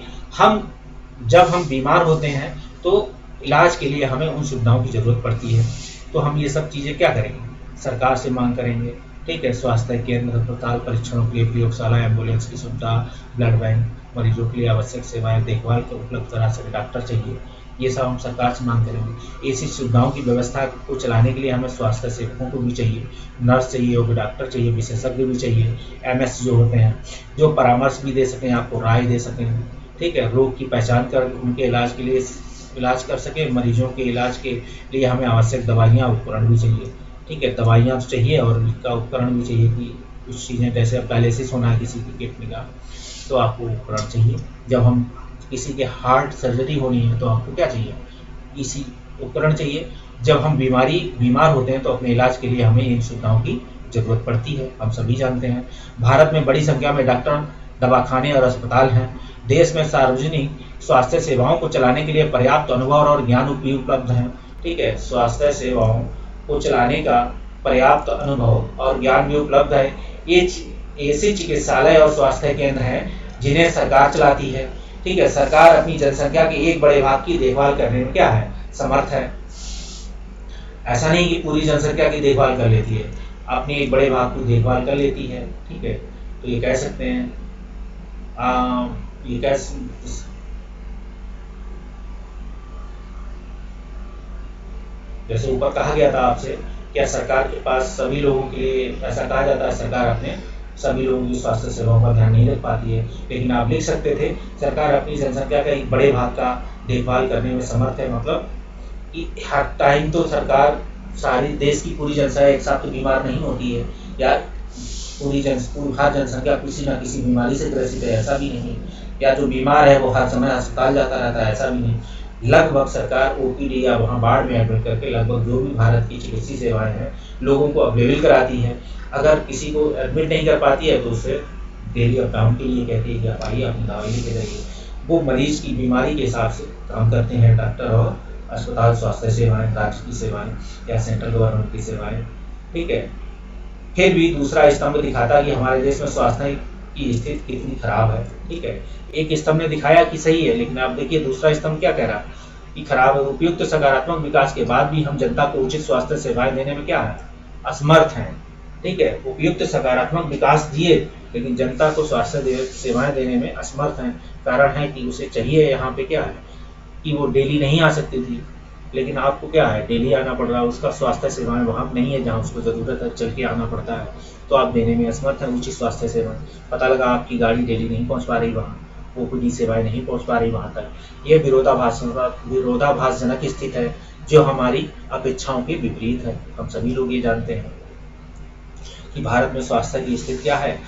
जब हम बीमार होते हैं तो इलाज के लिए हमें उन सुविधाओं की जरूरत पड़ती है। तो हम ये सब चीज़ें क्या करेंगे? सरकार से मांग करेंगे। ठीक है, स्वास्थ्य केंद्र, अस्पताल, परीक्षणों के लिए प्रयोगशाला, एम्बुलेंस की सुविधा, ब्लड बैंक, मरीजों के लिए आवश्यक सेवाएं, देखभाल को उपलब्ध करा सके डॉक्टर चाहिए। ये सब हम सरकार से मांग करेंगे। ऐसी सुविधाओं की व्यवस्था को चलाने के लिए हमें स्वास्थ्य सेवकों को भी चाहिए, नर्स चाहिए, योग डॉक्टर चाहिए, विशेषज्ञ भी चाहिए, एमएस जो होते हैं, जो परामर्श भी दे सकें, आपको राय दे सकें। ठीक है, रोग की पहचान कर उनके इलाज के लिए इलाज कर सके। मरीजों के इलाज के लिए हमें आवश्यक दवाइयाँ, उपकरण भी चाहिए। ठीक है, दवाइयाँ तो चाहिए और इसका उपकरण भी चाहिए कि कुछ चीज़ें, जैसे पैलिसिस होना है किसी की किडनी का, तो आपको उपकरण चाहिए। जब हम किसी के हार्ट सर्जरी होनी है तो आपको क्या चाहिए? इसी उपकरण चाहिए। जब हम बीमार होते हैं तो अपने इलाज के लिए हमें इन सुविधाओं की जरूरत पड़ती है, हम सभी जानते हैं। भारत में बड़ी संख्या में डॉक्टर, दवाखाने और अस्पताल हैं। देश में सार्वजनिक स्वास्थ्य सेवाओं को चलाने के लिए पर्याप्त अनुभव और ज्ञान भी उपलब्ध है। ठीक है, स्वास्थ्य सेवाओं को चलाने का पर्याप्त अनुभव और ज्ञान भी उपलब्ध है। ये ऐसे चिकित्सालय और स्वास्थ्य केंद्र हैं जिन्हें सरकार चलाती है। ठीक है, सरकार अपनी जनसंख्या के एक बड़े भाग की देखभाल करने में क्या है? समर्थ है। ऐसा नहीं कि पूरी जनसंख्या की देखभाल कर लेती है, अपने एक बड़े भाग की देखभाल कर लेती है। ठीक है, तो ये कह सकते हैं जैसे ऊपर कहा गया था आपसे, क्या सरकार के पास सभी लोगों के लिए, ऐसा कहा जाता है सरकार अपने सभी लोगों की स्वास्थ्य सेवाओं का ध्यान नहीं रख पाती है, लेकिन आप लिख सकते थे सरकार अपनी जनसंख्या का एक बड़े भाग का देखभाल करने में समर्थ है। मतलब कि हर टाइम तो सरकार सारी देश की पूरी जनसंख्या एक साथ तो बीमार नहीं होती है, या हर जनसंख्या किसी न किसी बीमारी से ग्रसित है, ऐसा भी नहीं। या जो बीमार है वो हर समय अस्पताल जाता रहता है, ऐसा भी नहीं। लगभग सरकार ओपीडी या वहाँ वार्ड में एडमिट करके लगभग जो भी भारत की चिकित्सीय सेवाएं हैं लोगों को अवेलेबल कराती है। अगर किसी को एडमिट नहीं कर पाती है तो उसे डेली अप डाउन के लिए कहती है कि आप आइए, अपनी दवाई लेके जाइए। वो मरीज की बीमारी के हिसाब से काम करते हैं डॉक्टर और अस्पताल, स्वास्थ्य सेवाएं, राज्य की सेवाएं या सेंट्रल गवर्नमेंट की सेवाएं। ठीक है, फिर भी दूसरा स्तंभ दिखाता कि हमारे देश में स्वास्थ्य की स्थिति कितनी खराब है। ठीक है, एक स्तंभ ने दिखाया कि सही है, लेकिन आप देखिए दूसरा स्तंभ क्या कह रहा है कि खराब है। उपयुक्त सकारात्मक विकास के बाद भी हम जनता को उचित स्वास्थ्य सेवाएं देने में क्या है? असमर्थ हैं। ठीक है, उपयुक्त सकारात्मक विकास दिए लेकिन जनता को स्वास्थ्य सेवाएं देने में असमर्थ हैं। कारण है कि उसे चाहिए, यहाँ पे क्या है कि वो डेली नहीं आ सकती थी, लेकिन आपको क्या है डेली आना पड़ रहा है। उसका स्वास्थ्य सेवाएं वहाँ नहीं है जहाँ उसको जरूरत है, चल के आना पड़ता है, तो आप देने में असमर्थ हैं उचित स्वास्थ्य सेवाएं। पता लगा आपकी गाड़ी डेली नहीं पहुँच पा रही वहाँ, ओपीडी सेवाएं नहीं पहुँच पा रही वहाँ तक। ये विरोधाभासजनक स्थिति है जो हमारी अपेक्षाओं के विपरीत है। हम सभी लोग ये जानते हैं कि भारत में स्वास्थ्य की स्थिति क्या है।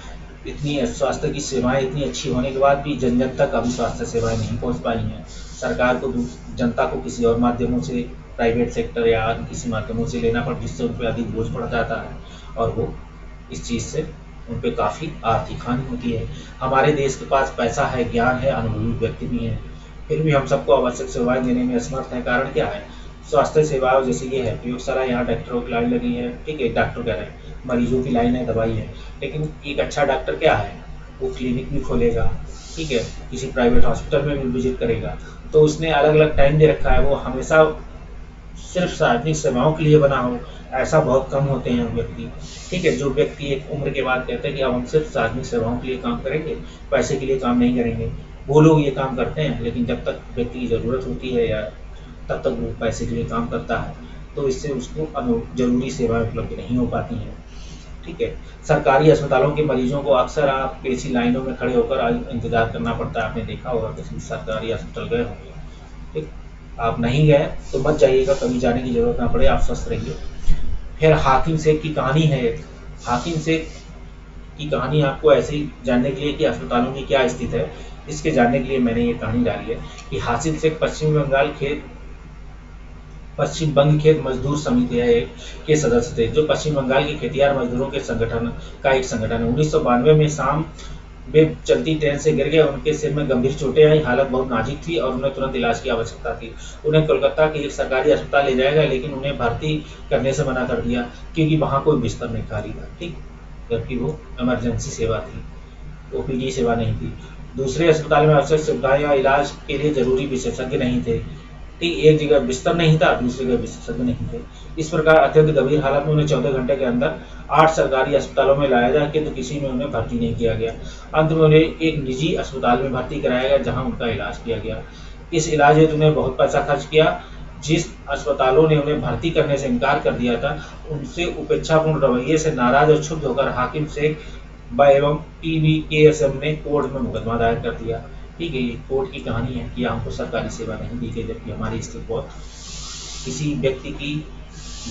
इतनी स्वास्थ्य की सेवाएं इतनी अच्छी होने के बाद भी जन जन तक अभी स्वास्थ्य सेवाएं नहीं पहुंच पाई हैं। सरकार को जनता को किसी और माध्यमों से, प्राइवेट सेक्टर या किसी माध्यमों से लेना पड़, जिससे उन पर अधिक बोझ पड़ जाता है और वो इस चीज़ से उन पर काफ़ी आर्थिक हानि होती है। हमारे देश के पास पैसा है, ज्ञान है, अनुभवी व्यक्ति भी हैं, फिर भी हम सबको आवश्यक सेवाएं देने में असमर्थ है। कारण क्या है? स्वास्थ्य सेवाओं जैसे ये है प्रयोगशाला, यहाँ डॉक्टरों की लाइन लगी है, ठीक है, डॉक्टर कह रहे हैं, मरीजों की लाइन है, दवाई है। लेकिन एक अच्छा डॉक्टर क्या है, वो क्लिनिक भी खोलेगा, ठीक है, किसी प्राइवेट हॉस्पिटल में भी विजिट करेगा। तो उसने अलग अलग टाइम दे रखा है, वो हमेशा सिर्फ सार्वजनिक सेवाओं के लिए बना हो, ऐसा बहुत कम होते हैं व्यक्ति, ठीक है। जो व्यक्ति एक उम्र के बाद कहते हैं कि अब हम सिर्फ सार्वजनिक सेवाओं के लिए काम करेंगे, पैसे के लिए काम नहीं करेंगे, वो लोग ये काम करते हैं। लेकिन जब तक व्यक्ति की ज़रूरत होती है या तब तक वो पैसे के लिए काम करता है, तो इससे उसको जरूरी सेवाएं उपलब्ध नहीं हो पाती हैं, ठीक है। सरकारी अस्पतालों के मरीजों को अक्सर आप ऐसी लाइनों में खड़े होकर इंतजार करना पड़ता है। आपने देखा होगा किसी सरकारी अस्पताल गए होंगे, ठीक। आप नहीं गए तो मत जाइएगा, कभी जाने की जरूरत ना पड़े, आप स्वस्थ रहिए। फिर हाकिम शेख की कहानी है। हाकिम शेख की कहानी आपको ऐसे ही जानने के लिए कि अस्पतालों में क्या स्थिति है, इसके जानने के लिए मैंने ये कहानी डाली है कि हासिम शेख पश्चिम बंग खेत मजदूर समिति है एक के सदस्य थे, जो पश्चिम बंगाल के खेतियार मजदूरों के संगठन का एक संगठन है। 1992 में शाम में चलती ट्रेन से गिर गए, उनके सिर में गंभीर चोटें आई, हालत बहुत नाजुक थी और उन्हें तुरंत इलाज की आवश्यकता थी। उन्हें कोलकाता के एक सरकारी अस्पताल ले जाएगा, लेकिन उन्हें भर्ती करने से मना कर दिया क्योंकि वहाँ कोई बिस्तर नहीं खाली था, ठीक, जबकि वो इमरजेंसी सेवा थी, ओपीडी सेवा नहीं थी। दूसरे अस्पताल में आवश्यक सुविधाएं या इलाज के लिए जरूरी विशेषज्ञ नहीं थे, ठीक, एक जगह बिस्तर नहीं था, दूसरी जगह विशेषज्ञ नहीं थे। इस प्रकार अत्यंत गंभीर हालत में उन्हें 14 घंटे के अंदर 8 सरकारी अस्पतालों में लाया गया, किंतु किसी में उन्हें भर्ती नहीं किया गया। अंत में उन्हें एक निजी अस्पताल में भर्ती कराया गया, जहां उनका इलाज किया गया। इस इलाज हेतु उन्हें बहुत पैसा खर्च किया। जिस अस्पतालों ने उन्हें भर्ती करने से इनकार कर दिया था, उनसे उपेक्षापूर्ण रवैये से नाराज और क्षुब्ध होकर हाकिम शेख एवं PVKSM ने कोर्ट में मुकदमा दायर कर दिया, ठीक है। ये कोर्ट की कहानी है कि हमको सरकारी सेवा नहीं दी गई, जबकि हमारी स्थिति बहुत, किसी व्यक्ति की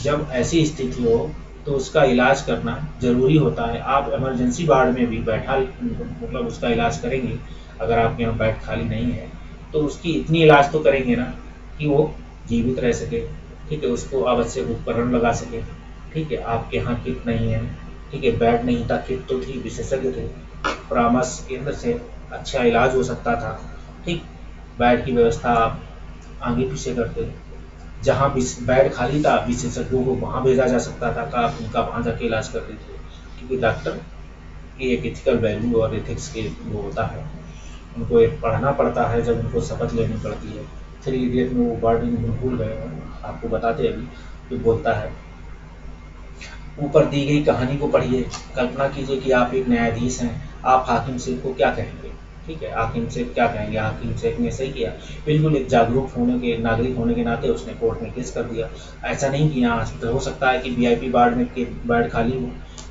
जब ऐसी स्थिति हो तो उसका इलाज करना जरूरी होता है। आप इमरजेंसी वार्ड में भी बैठा मतलब उसका इलाज करेंगे, अगर आपके यहाँ बेड खाली नहीं है तो उसकी इतनी इलाज तो करेंगे ना कि वो जीवित रह सके, ठीक है, उसको आवश्यक उपकरण लगा सके, ठीक है। आपके यहाँ किट नहीं है, ठीक है, बेड नहीं था, किट तो थी, विशेषज्ञ थे, परामर्श केंद्र से अच्छा इलाज हो सकता था, ठीक। बेड की व्यवस्था आप आगे पीछे करते, जहाँ बेड खाली था विशेषज्ञों को वहाँ भेजा जा सकता था, का उनका वहाँ जाके इलाज कर देते, क्योंकि डॉक्टर की एक एथिकल वैल्यू और एथिक्स के वो होता है, उनको एक पढ़ना पड़ता है, जब उनको शपथ लेनी पड़ती है। 3 इडियट में वो वर्ड भूल गए, आपको बताते अभी, तो बोलता है, ऊपर दी गई कहानी को पढ़िए, कल्पना कीजिए कि आप एक न्यायाधीश हैं, आप हाकिम शेख को क्या कहेंगे, ठीक है, हाकिम शेख क्या कहेंगे। हाकिम शेख ने सही किया, बिल्कुल एक जागरूक होने के नागरिक होने के नाते उसने कोर्ट में केस कर दिया। ऐसा नहीं कि यहाँ हॉस्पिटल हो सकता है कि VIP वार्ड में बेड खाली हो,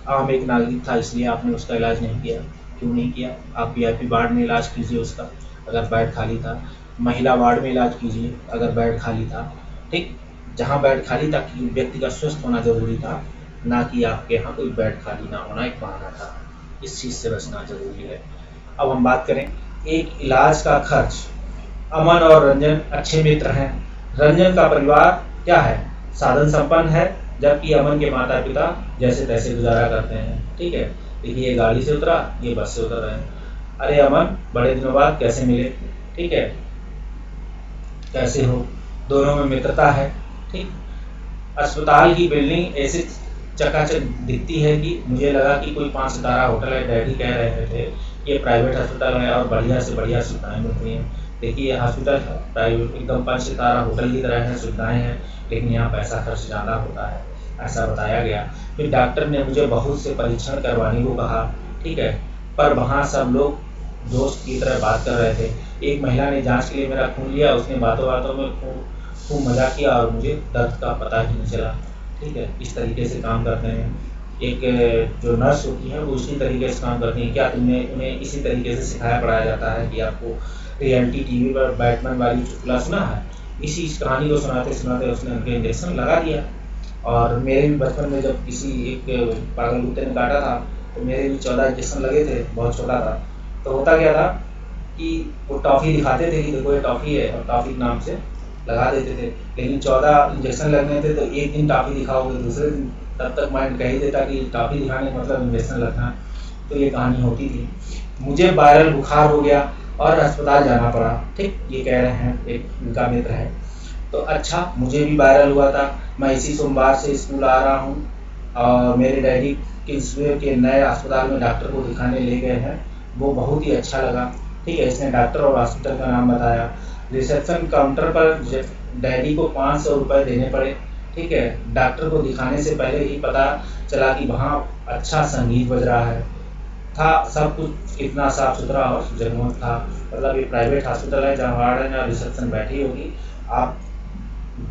आम एक नागरिक था इसलिए आपने उसका इलाज नहीं किया, क्यों नहीं किया। आप VIP वार्ड में इलाज कीजिए उसका, अगर बेड खाली था, महिला वार्ड में इलाज कीजिए अगर बेड खाली था, ठीक, जहाँ बेड खाली था व्यक्ति का स्वस्थ होना जरूरी था, ना कि आपके यहाँ कोई बेड खाली ना होना एक बहाना था। इस चीज़ से बचना जरूरी है। अब हम बात करें एक इलाज का खर्च। अमन और रंजन अच्छे मित्र हैं। रंजन का परिवार क्या है, साधन संपन्न है, जबकि अमन के माता पिता जैसे तैसे गुजारा करते हैं, ठीक है। देखिए ये गाड़ी से उतरा, ये बस से उतर रहे हैं। अरे अमन, बड़े दिनों बाद कैसे मिले, ठीक है, कैसे हो, दोनों में मित्रता है, ठीक। अस्पताल की बिल्डिंग ऐसी चकाचक दिखती है कि मुझे लगा कि कोई 5 सितारा होटल है। डैडी कह रहे थे ये प्राइवेट अस्पताल है और बढ़िया से बढ़िया सुविधाएं मिलती हैं। देखिए ये हॉस्पिटल है प्राइवेट, एकदम 5 सितारा होटल की तरह है, सुविधाएं हैं, लेकिन यहाँ पैसा खर्च ज़्यादा होता है, ऐसा बताया गया। फिर डॉक्टर ने मुझे बहुत से परीक्षण करवाने को कहा, ठीक है, पर वहाँ सब लोग दोस्त की तरह बात कर रहे थे। एक महिला ने जाँच के लिए मेरा खून लिया, उसने बातों बातों में खूब मजाक किया और मुझे दर्द का पता ही नहीं चला, ठीक है। इस तरीके से काम करते हैं। एक जो नर्स होती है वो उसी तरीके से काम करती है। क्या उन्हें इसी तरीके से सिखाया पढ़ाया जाता है कि आपको रियलिटी TV पर बैटमैन वाली चुटकुला सुना है, इसी इस कहानी को सुनाते सुनाते उसने उनके इंजेक्शन लगा दिया। और मेरे भी बचपन में जब किसी एक पागल कुत्ते ने काटा था तो मेरे भी 14 इंजेक्शन लगे थे, बहुत छोटा था। तो होता क्या था कि वो टॉफ़ी दिखाते थे कि देखो ये टॉफ़ी है, और टॉफ़ी नाम से लगा देते थे, लेकिन 14 इंजेक्शन लगने थे तो एक दिन टॉफ़ी दिखाओगे, दूसरे दिन तब तक माइंड कह ही देता कि टॉफ़ी दिखाने मतलब इंजेक्शन लगना। तो ये कहानी होती थी। मुझे वायरल बुखार हो गया और अस्पताल जाना पड़ा, ठीक, ये कह रहे हैं, एक उनका मित्र है। तो अच्छा, मुझे भी वायरल हुआ था। मैं इसी सोमवार से स्कूल आ रहा हूँ और मेरे डैडी किंग्सवे के नए अस्पताल में डॉक्टर को दिखाने ले गए हैं। वो बहुत ही अच्छा लगा। ठीक है, इसने डॉक्टर और हॉस्पिटल का नाम बताया। रिसेप्शन काउंटर पर डैडी को 500 रुपये देने पड़े। ठीक है, डॉक्टर को दिखाने से पहले ही पता चला कि वहाँ अच्छा संगीत बज रहा है। था सब कुछ कितना साफ सुथरा और जगमग था। मतलब ये प्राइवेट हॉस्पिटल है जहाँ वार्डन या रिसेप्शन बैठी होगी। आप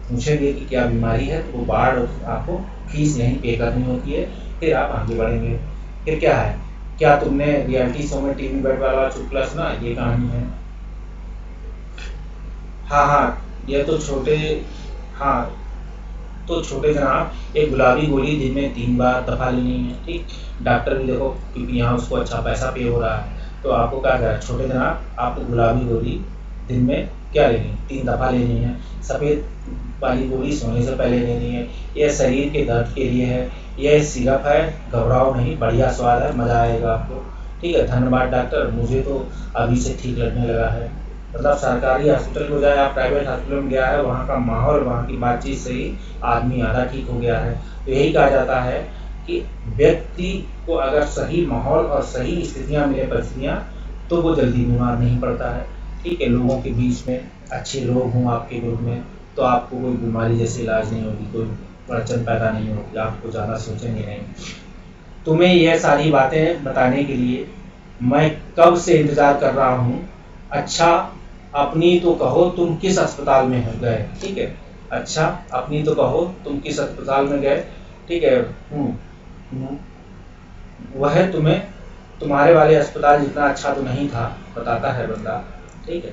पूछेंगे कि क्या बीमारी है तो वो वार्ड आपको फीस यहीं पे करनी होती है, फिर आप आगे बढ़ेंगे। फिर क्या है, क्या तुमने रियलिटी शो में टीवी बेड वाला चुटकुला सुना? ये कहानी है। हाँ हाँ, ये तो छोटे, हाँ तो छोटे जनाब, एक गुलाबी गोली दिन में 3 बार दफा लेनी है। ठीक, डॉक्टर भी देखो क्योंकि यहाँ उसको अच्छा पैसा पे हो रहा है, तो आपको क्या करें छोटे जनाब, आपको गुलाबी गोली दिन में क्या लेनी, 3 दफा लेनी है। सफ़ेद वाली गोली सोने से पहले लेनी है। यह शरीर के दर्द के लिए है। यह सिरप है, घबराओ नहीं, बढ़िया स्वाद है, मज़ा आएगा आपको। ठीक है, धन्यवाद डॉक्टर, मुझे तो अभी से ठीक लगने लगा है। मतलब सरकारी हॉस्पिटल को जाए, आप प्राइवेट हॉस्पिटल में गया है, वहाँ का माहौल, वहाँ की बातचीत से ही आदमी आधा ठीक हो गया है। तो यही कहा जाता है कि व्यक्ति को अगर सही माहौल और सही स्थितियाँ मिले, परिस्थितियाँ, तो वो जल्दी बीमार नहीं पड़ता है। ठीक है, लोगों के बीच में अच्छे लोग हों आपके ग्रुप में, तो आपको कोई बीमारी जैसे इलाज नहीं होगी, कोई अड़चन पैदा नहीं होगी, आपको ज़्यादा सोचेंगे नहीं। तुम्हें यह सारी बातें बताने के लिए मैं कब से इंतज़ार कर रहा हूँ। अच्छा, अपनी तो कहो तुम किस अस्पताल में गए। ठीक है, अच्छा अपनी तो कहो तुम किस अस्पताल में गए। ठीक है, हम्म, वह तुम्हें तुम्हारे वाले अस्पताल जितना अच्छा तो नहीं था, बताता है बंदा। ठीक है,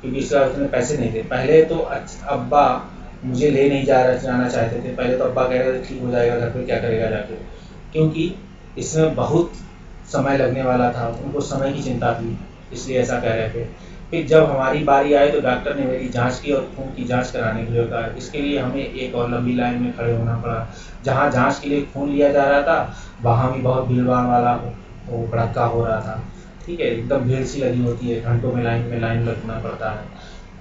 क्योंकि इसका उतने पैसे नहीं थे। पहले तो अब्बा मुझे ले नहीं जाना चाहते थे। पहले तो अब्बा कह रहे थे ठीक हो जाएगा, घर पे क्या करेगा जाके, क्योंकि इसमें बहुत समय लगने वाला था, उनको समय की चिंता थी, इसलिए ऐसा कह रहे थे। फिर जब हमारी बारी आई तो डॉक्टर ने मेरी जांच की और खून की जांच कराने के लिए कहा। इसके लिए हमें एक और लंबी लाइन में खड़े होना पड़ा। जहाँ जांच के लिए खून लिया जा रहा था, वहाँ भी बहुत भीड़ भाड़ वाला वो भड़का हो रहा था। ठीक है, एकदम भीड़ सी लगी होती है, घंटों में लाइन लगना पड़ता है।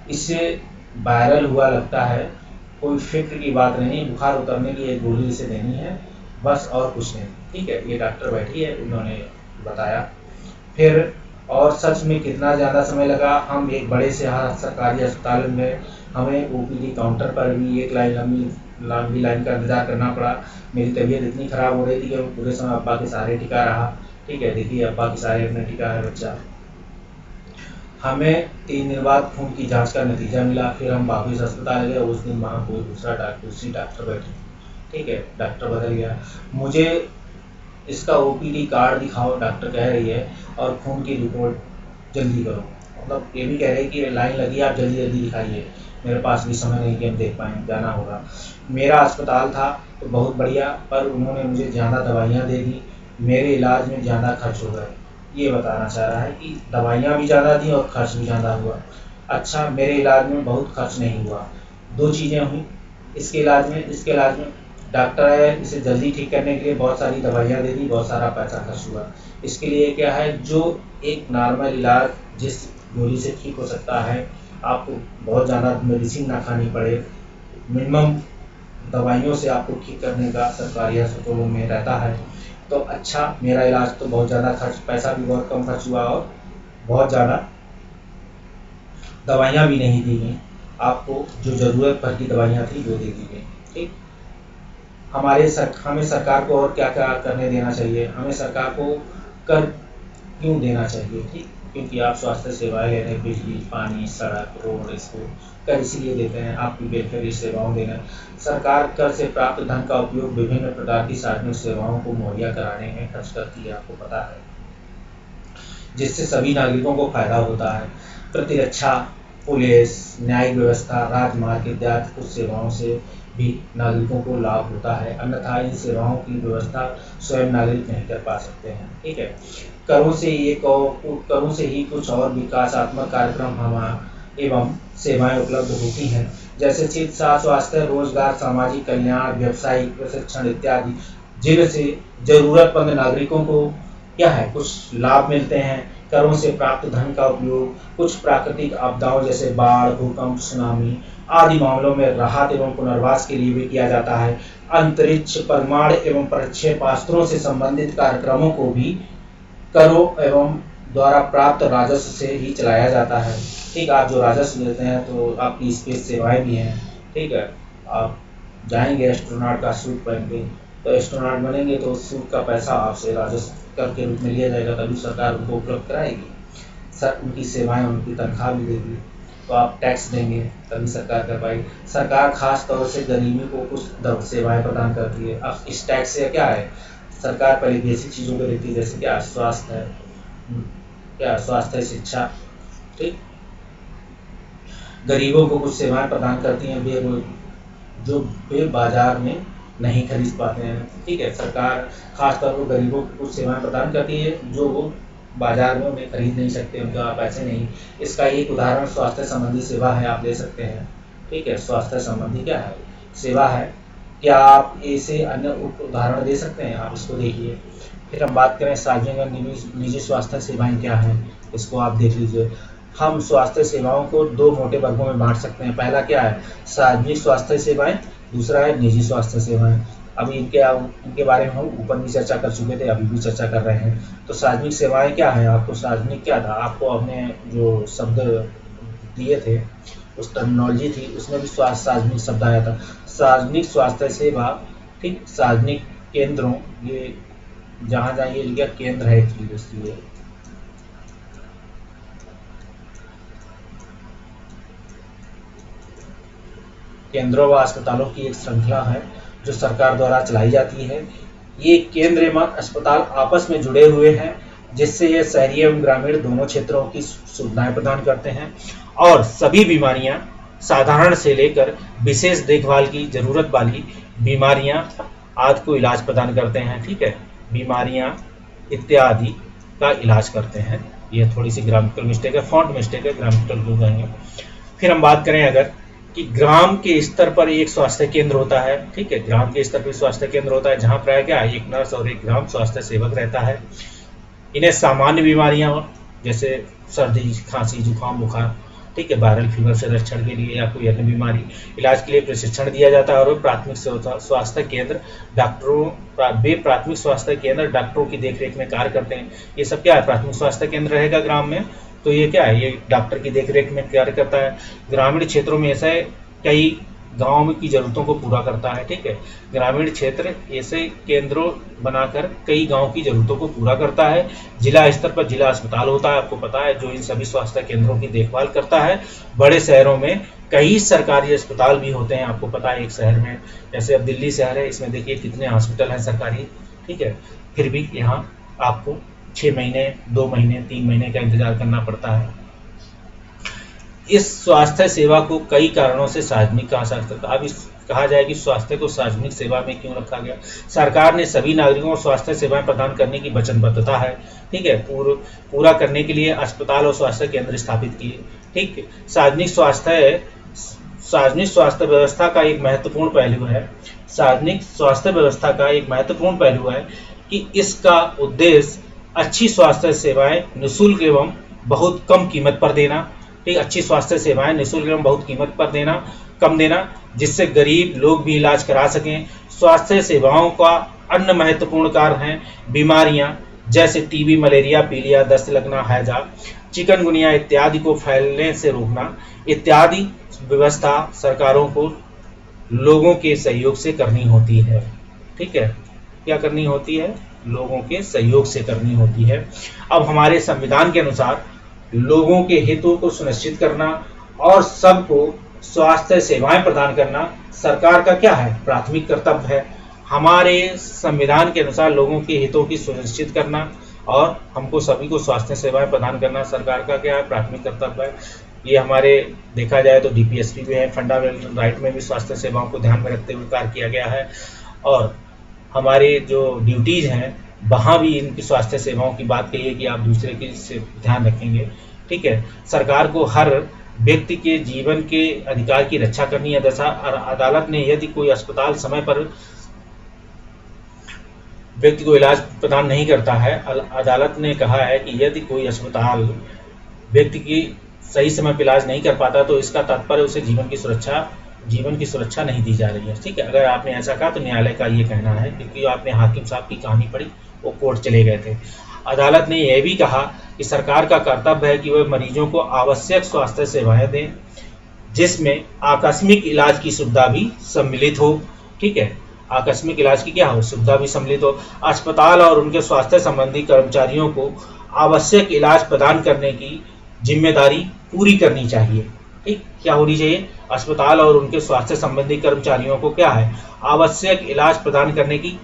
इससे वायरल हुआ लगता है। कोई फिक्र की बात नहीं, बुखार उतरने की एक गोली इसे देनी है, बस और कुछ नहीं। ठीक है, ये डॉक्टर बैठी है, उन्होंने बताया। फिर और सच में कितना ज़्यादा समय लगा। हम एक बड़े से सरकारी अस्पताल में, हमें ओपीडी काउंटर पर भी एक लंबी लाइन का इंतजार करना पड़ा। मेरी तबीयत इतनी ख़राब हो रही थी कि मैं पूरे समय अब्बा के सहारे टिका रहा। ठीक है, देखिए अब्बा के सहारे अपने टिका है बच्चा। हमें 3 दिन बाद खून की जांच का नतीजा मिला। फिर हम वापस अस्पताल गए। उस दिन वहाँ कोई दूसरी डॉक्टर बैठी। ठीक है, डॉक्टर बदल गया। मुझे इसका ओपीडी कार्ड दिखाओ, डॉक्टर कह रही है, और खून की रिपोर्ट जल्दी करो। मतलब ये भी कह रहे हैं कि लाइन लगी है, आप जल्दी जल्दी दिखाइए, मेरे पास भी समय नहीं कि हम देख पाएँ, जाना होगा। मेरा अस्पताल था तो बहुत बढ़िया, पर उन्होंने मुझे ज़्यादा दवाइयाँ दे दी, मेरे इलाज में ज़्यादा खर्च हो गए। ये बताना चाह रहा है कि दवाइयाँ भी ज़्यादा थी और खर्च भी ज़्यादा हुआ। अच्छा, मेरे इलाज में बहुत खर्च नहीं हुआ। 2 चीज़ें हुई इसके इलाज में डॉक्टर है, इसे जल्दी ठीक करने के लिए बहुत सारी दवाइयाँ दे दी, बहुत सारा पैसा खर्च हुआ। इसके लिए क्या है, जो एक नॉर्मल इलाज जिस गोली से ठीक हो सकता है, आपको बहुत ज़्यादा मेडिसिन ना खानी पड़े, मिनिमम दवाइयों से आपको ठीक करने का सरकारी अस्पतालों में रहता है। तो अच्छा, मेरा इलाज तो बहुत ज़्यादा पैसा भी बहुत कम खर्च हुआ और बहुत ज़्यादा दवाइयाँ भी नहीं दी गई। आपको जो ज़रूरत भर की दवाइयाँ थी वो दे दी गई। ठीक, हमें सरकार को और क्या क्या करने देना चाहिए, हमें सरकार को कर क्यों देना चाहिए। ठीक, क्योंकि आप स्वास्थ्य सेवाएं ले रहे हैं, बिजली, पानी, सड़क, रोड, इसको कर इसीलिए देते हैं, आपकी वेलफेयर सेवाओं देना। सरकार कर से प्राप्त धन का उपयोग विभिन्न प्रकार की सार्वजनिक सेवाओं को मुहैया कराने में खर्च करती है, आपको पता है, जिससे सभी नागरिकों को फायदा होता है। प्रतिरक्षा, पुलिस, न्यायिक व्यवस्था, राजमार्ग इत्यादि कुछ सेवाओं से भी नागरिकों को लाभ होता है, अन्यथा इन सेवाओं की व्यवस्था स्वयं नागरिक नहीं कर पा सकते हैं। ठीक है, करों से ही कुछ और विकासात्मक कार्यक्रम एवं सेवाएं उपलब्ध होती हैं, जैसे चिकित्सा, स्वास्थ्य, रोजगार, सामाजिक कल्याण, व्यावसायिक प्रशिक्षण इत्यादि, जिनसे जरूरतमंद नागरिकों को क्या है, कुछ लाभ मिलते हैं। करों से प्राप्त धन का उपयोग कुछ प्राकृतिक आपदाओं जैसे बाढ़, भूकंप, सुनामी आदि मामलों में राहत एवं पुनर्वास के लिए भी किया जाता है। अंतरिक्ष, परमाणु एवं प्रक्षेपास्त्रों से संबंधित कार्यक्रमों को भी करों एवं द्वारा प्राप्त राजस्व से ही चलाया जाता है। ठीक, आप जो राजस्व लेते हैं तो आपकी स्पेस सेवाएं भी हैं। ठीक है, आप जाएंगे एस्ट्रोनॉट का सूट पहन के, तो एस्ट्रोनॉट बनेंगे तो उस सूट का पैसा आपसे राजस्व कर के रूप में लिया जाएगा, तभी सरकार उनको उपलब्ध कराएगी। सर उनकी सेवाएं, उनकी तनख्वाह भी देगी, तो आप टैक्स देंगे तभी सरकार कर पाएगी। सरकार खास तौर से गरीबी को कुछ सेवाएं प्रदान करती है। अब इस टैक्स से क्या है, सरकार पहले बेसिक चीज़ों को देती है, जैसे क्या स्वास्थ्य है, क्या स्वास्थ्य, शिक्षा। ठीक, गरीबों को कुछ सेवाएं प्रदान करती हैं जो वे बाजार में नहीं खरीद पाते हैं। ठीक है, सरकार खासतौर पर गरीबों को कुछ सेवाएं प्रदान करती है जो वो बाजार में उन्हें खरीद नहीं सकते, उनका पैसे नहीं। इसका एक उदाहरण स्वास्थ्य संबंधी सेवा है, आप ले सकते हैं। ठीक है, स्वास्थ्य संबंधी क्या है, सेवा है। क्या आप ऐसे अन्य उदाहरण दे सकते हैं, आप इसको देखिए। फिर हम बात करें सार्वजनिक और निजी स्वास्थ्य सेवाएं क्या हैं, इसको आप देख लीजिए। हम स्वास्थ्य सेवाओं को दो मोटे वर्गों में बांट सकते हैं। पहला क्या है, सार्वजनिक स्वास्थ्य सेवाएं, दूसरा है निजी स्वास्थ्य सेवाएं। अभी इनके बारे में हम ऊपर भी चर्चा कर चुके थे, अभी भी चर्चा कर रहे हैं। तो सार्वजनिक सेवाएं क्या है, आपको सार्वजनिक क्या था, आपको अपने जो शब्द दिए थे, उस टर्मिनोलॉजी थी, उसमें भी सार्वजनिक शब्द आया था। सार्वजनिक स्वास्थ्य सेवा, ठीक, सार्वजनिक केंद्रों, ये जहाँ जहाँ ये लिखा केंद्र है एक्चुअली, इसलिए केंद्रों व अस्पतालों की एक श्रृंखला है जो सरकार द्वारा चलाई जाती है। ये केंद्र एवं अस्पताल आपस में जुड़े हुए हैं, जिससे ये शहरी एवं ग्रामीण दोनों क्षेत्रों की सुविधाएं प्रदान करते हैं और सभी बीमारियां, साधारण से लेकर विशेष देखभाल की जरूरत वाली बीमारियां आदि को इलाज प्रदान करते हैं। ठीक है, बीमारियां इत्यादि का इलाज करते हैं। ये थोड़ी सी ग्रामेटिकल मिस्टेक है, फॉन्ट मिस्टेक है, ग्रामेटिकल भूल जाएंगे। फिर हम बात करें अगर कि ग्राम के स्तर पर एक स्वास्थ्य केंद्र होता है। ठीक है, ग्राम के स्तर पर स्वास्थ्य केंद्र होता है जहां प्राय क्या एक नर्स और एक ग्राम स्वास्थ्य सेवक रहता है। इन्हें सामान्य बीमारियां जैसे सर्दी, खांसी, जुकाम, बुखार, ठीक है, वायरल फीवर से रक्षण के लिए या कोई अन्य बीमारी इलाज के लिए प्रशिक्षण दिया जाता है। और प्राथमिक स्वास्थ्य केंद्र प्राथमिक स्वास्थ्य केंद्र डॉक्टरों की देखरेख में कार्य करते हैं। ये सब क्या है, प्राथमिक स्वास्थ्य केंद्र रहेगा ग्राम में, तो ये क्या है, ये डॉक्टर की देखरेख में कार्य करता है। ग्रामीण क्षेत्रों में ऐसे कई गाँव की जरूरतों को पूरा करता है। ठीक है, ग्रामीण क्षेत्र ऐसे केंद्रों बनाकर कई गांव की जरूरतों को पूरा करता है। जिला स्तर पर जिला अस्पताल होता है, आपको पता है, जो इन सभी स्वास्थ्य केंद्रों की देखभाल करता है। बड़े शहरों में कई सरकारी अस्पताल भी होते हैं, आपको पता है। एक शहर में, जैसे अब दिल्ली शहर है, इसमें देखिए कितने हॉस्पिटल हैं सरकारी। ठीक है, फिर भी यहाँ आपको 6 महीने, 2 महीने, 3 महीने का इंतजार करना पड़ता है। इस स्वास्थ्य सेवा को कई कारणों से सार्वजनिक कहा जा सकता है। अब कहा जाए कि स्वास्थ्य को सार्वजनिक सेवा में क्यों रखा गया। सरकार ने सभी नागरिकों को स्वास्थ्य सेवाएं प्रदान करने की वचनबद्धता है। ठीक है, पूरा करने के लिए अस्पताल और स्वास्थ्य केंद्र स्थापित किए। ठीक, सार्वजनिक स्वास्थ्य व्यवस्था का एक महत्वपूर्ण पहलू है। सार्वजनिक स्वास्थ्य व्यवस्था का एक महत्वपूर्ण पहलू है कि इसका उद्देश्य अच्छी स्वास्थ्य सेवाएं निःशुल्क एवं बहुत कम कीमत पर देना। ठीक, अच्छी स्वास्थ्य सेवाएं निःशुल्क एवं बहुत कीमत पर कम देना, जिससे गरीब लोग भी इलाज करा सकें। स्वास्थ्य सेवाओं का अन्य महत्वपूर्ण कारण है बीमारियां जैसे टीबी, मलेरिया, पीलिया, दस्त लगना, हैजा, चिकनगुनिया इत्यादि को फैलने से रोकना। इत्यादि व्यवस्था सरकारों को लोगों के सहयोग से करनी होती है। ठीक है, क्या करनी होती है, लोगों के सहयोग से करनी होती है। अब हमारे संविधान के अनुसार लोगों के हितों को सुनिश्चित करना और सबको स्वास्थ्य सेवाएं प्रदान करना सरकार का क्या है, प्राथमिक कर्तव्य है। हमारे संविधान के अनुसार लोगों के हितों की सुनिश्चित करना और हमको सभी को स्वास्थ्य सेवाएं प्रदान करना सरकार का क्या है, प्राथमिक कर्तव्य है। ये हमारे देखा जाए तो डीपीएसपी में है, फंडामेंटल राइट में भी स्वास्थ्य सेवाओं को ध्यान में रखते हुए कार्य किया गया है। और हमारे जो ड्यूटीज हैं वहाँ भी इनकी स्वास्थ्य सेवाओं की बात कही है कि आप दूसरे के से ध्यान रखेंगे। ठीक है, सरकार को हर व्यक्ति के जीवन के अधिकार की रक्षा करनी है। अदालत ने यदि कोई अस्पताल समय पर व्यक्ति को इलाज प्रदान नहीं करता है, अदालत ने कहा है कि यदि कोई अस्पताल व्यक्ति की सही समय पर इलाज नहीं कर पाता तो इसका तात्पर्य उसे जीवन की सुरक्षा नहीं दी जा रही है। ठीक है, अगर आपने ऐसा कहा तो न्यायालय का ये कहना है, क्योंकि आपने हाकिम साहब की कहानी पढ़ी, वो कोर्ट चले गए थे। अदालत ने यह भी कहा कि सरकार का कर्तव्य है कि वह मरीजों को आवश्यक स्वास्थ्य सेवाएं दें, जिसमें आकस्मिक इलाज की सुविधा भी सम्मिलित हो। ठीक है, आकस्मिक इलाज की क्या हो, सुविधा भी सम्मिलित हो। अस्पताल और उनके स्वास्थ्य संबंधी कर्मचारियों को आवश्यक इलाज प्रदान करने की जिम्मेदारी पूरी करनी चाहिए। ठीक, क्या होनी चाहिए, अस्पताल और उनके स्वास्थ्य संबंधी कर्मचारियों को क्या है, आवश्यक इलाज प्रदान करने की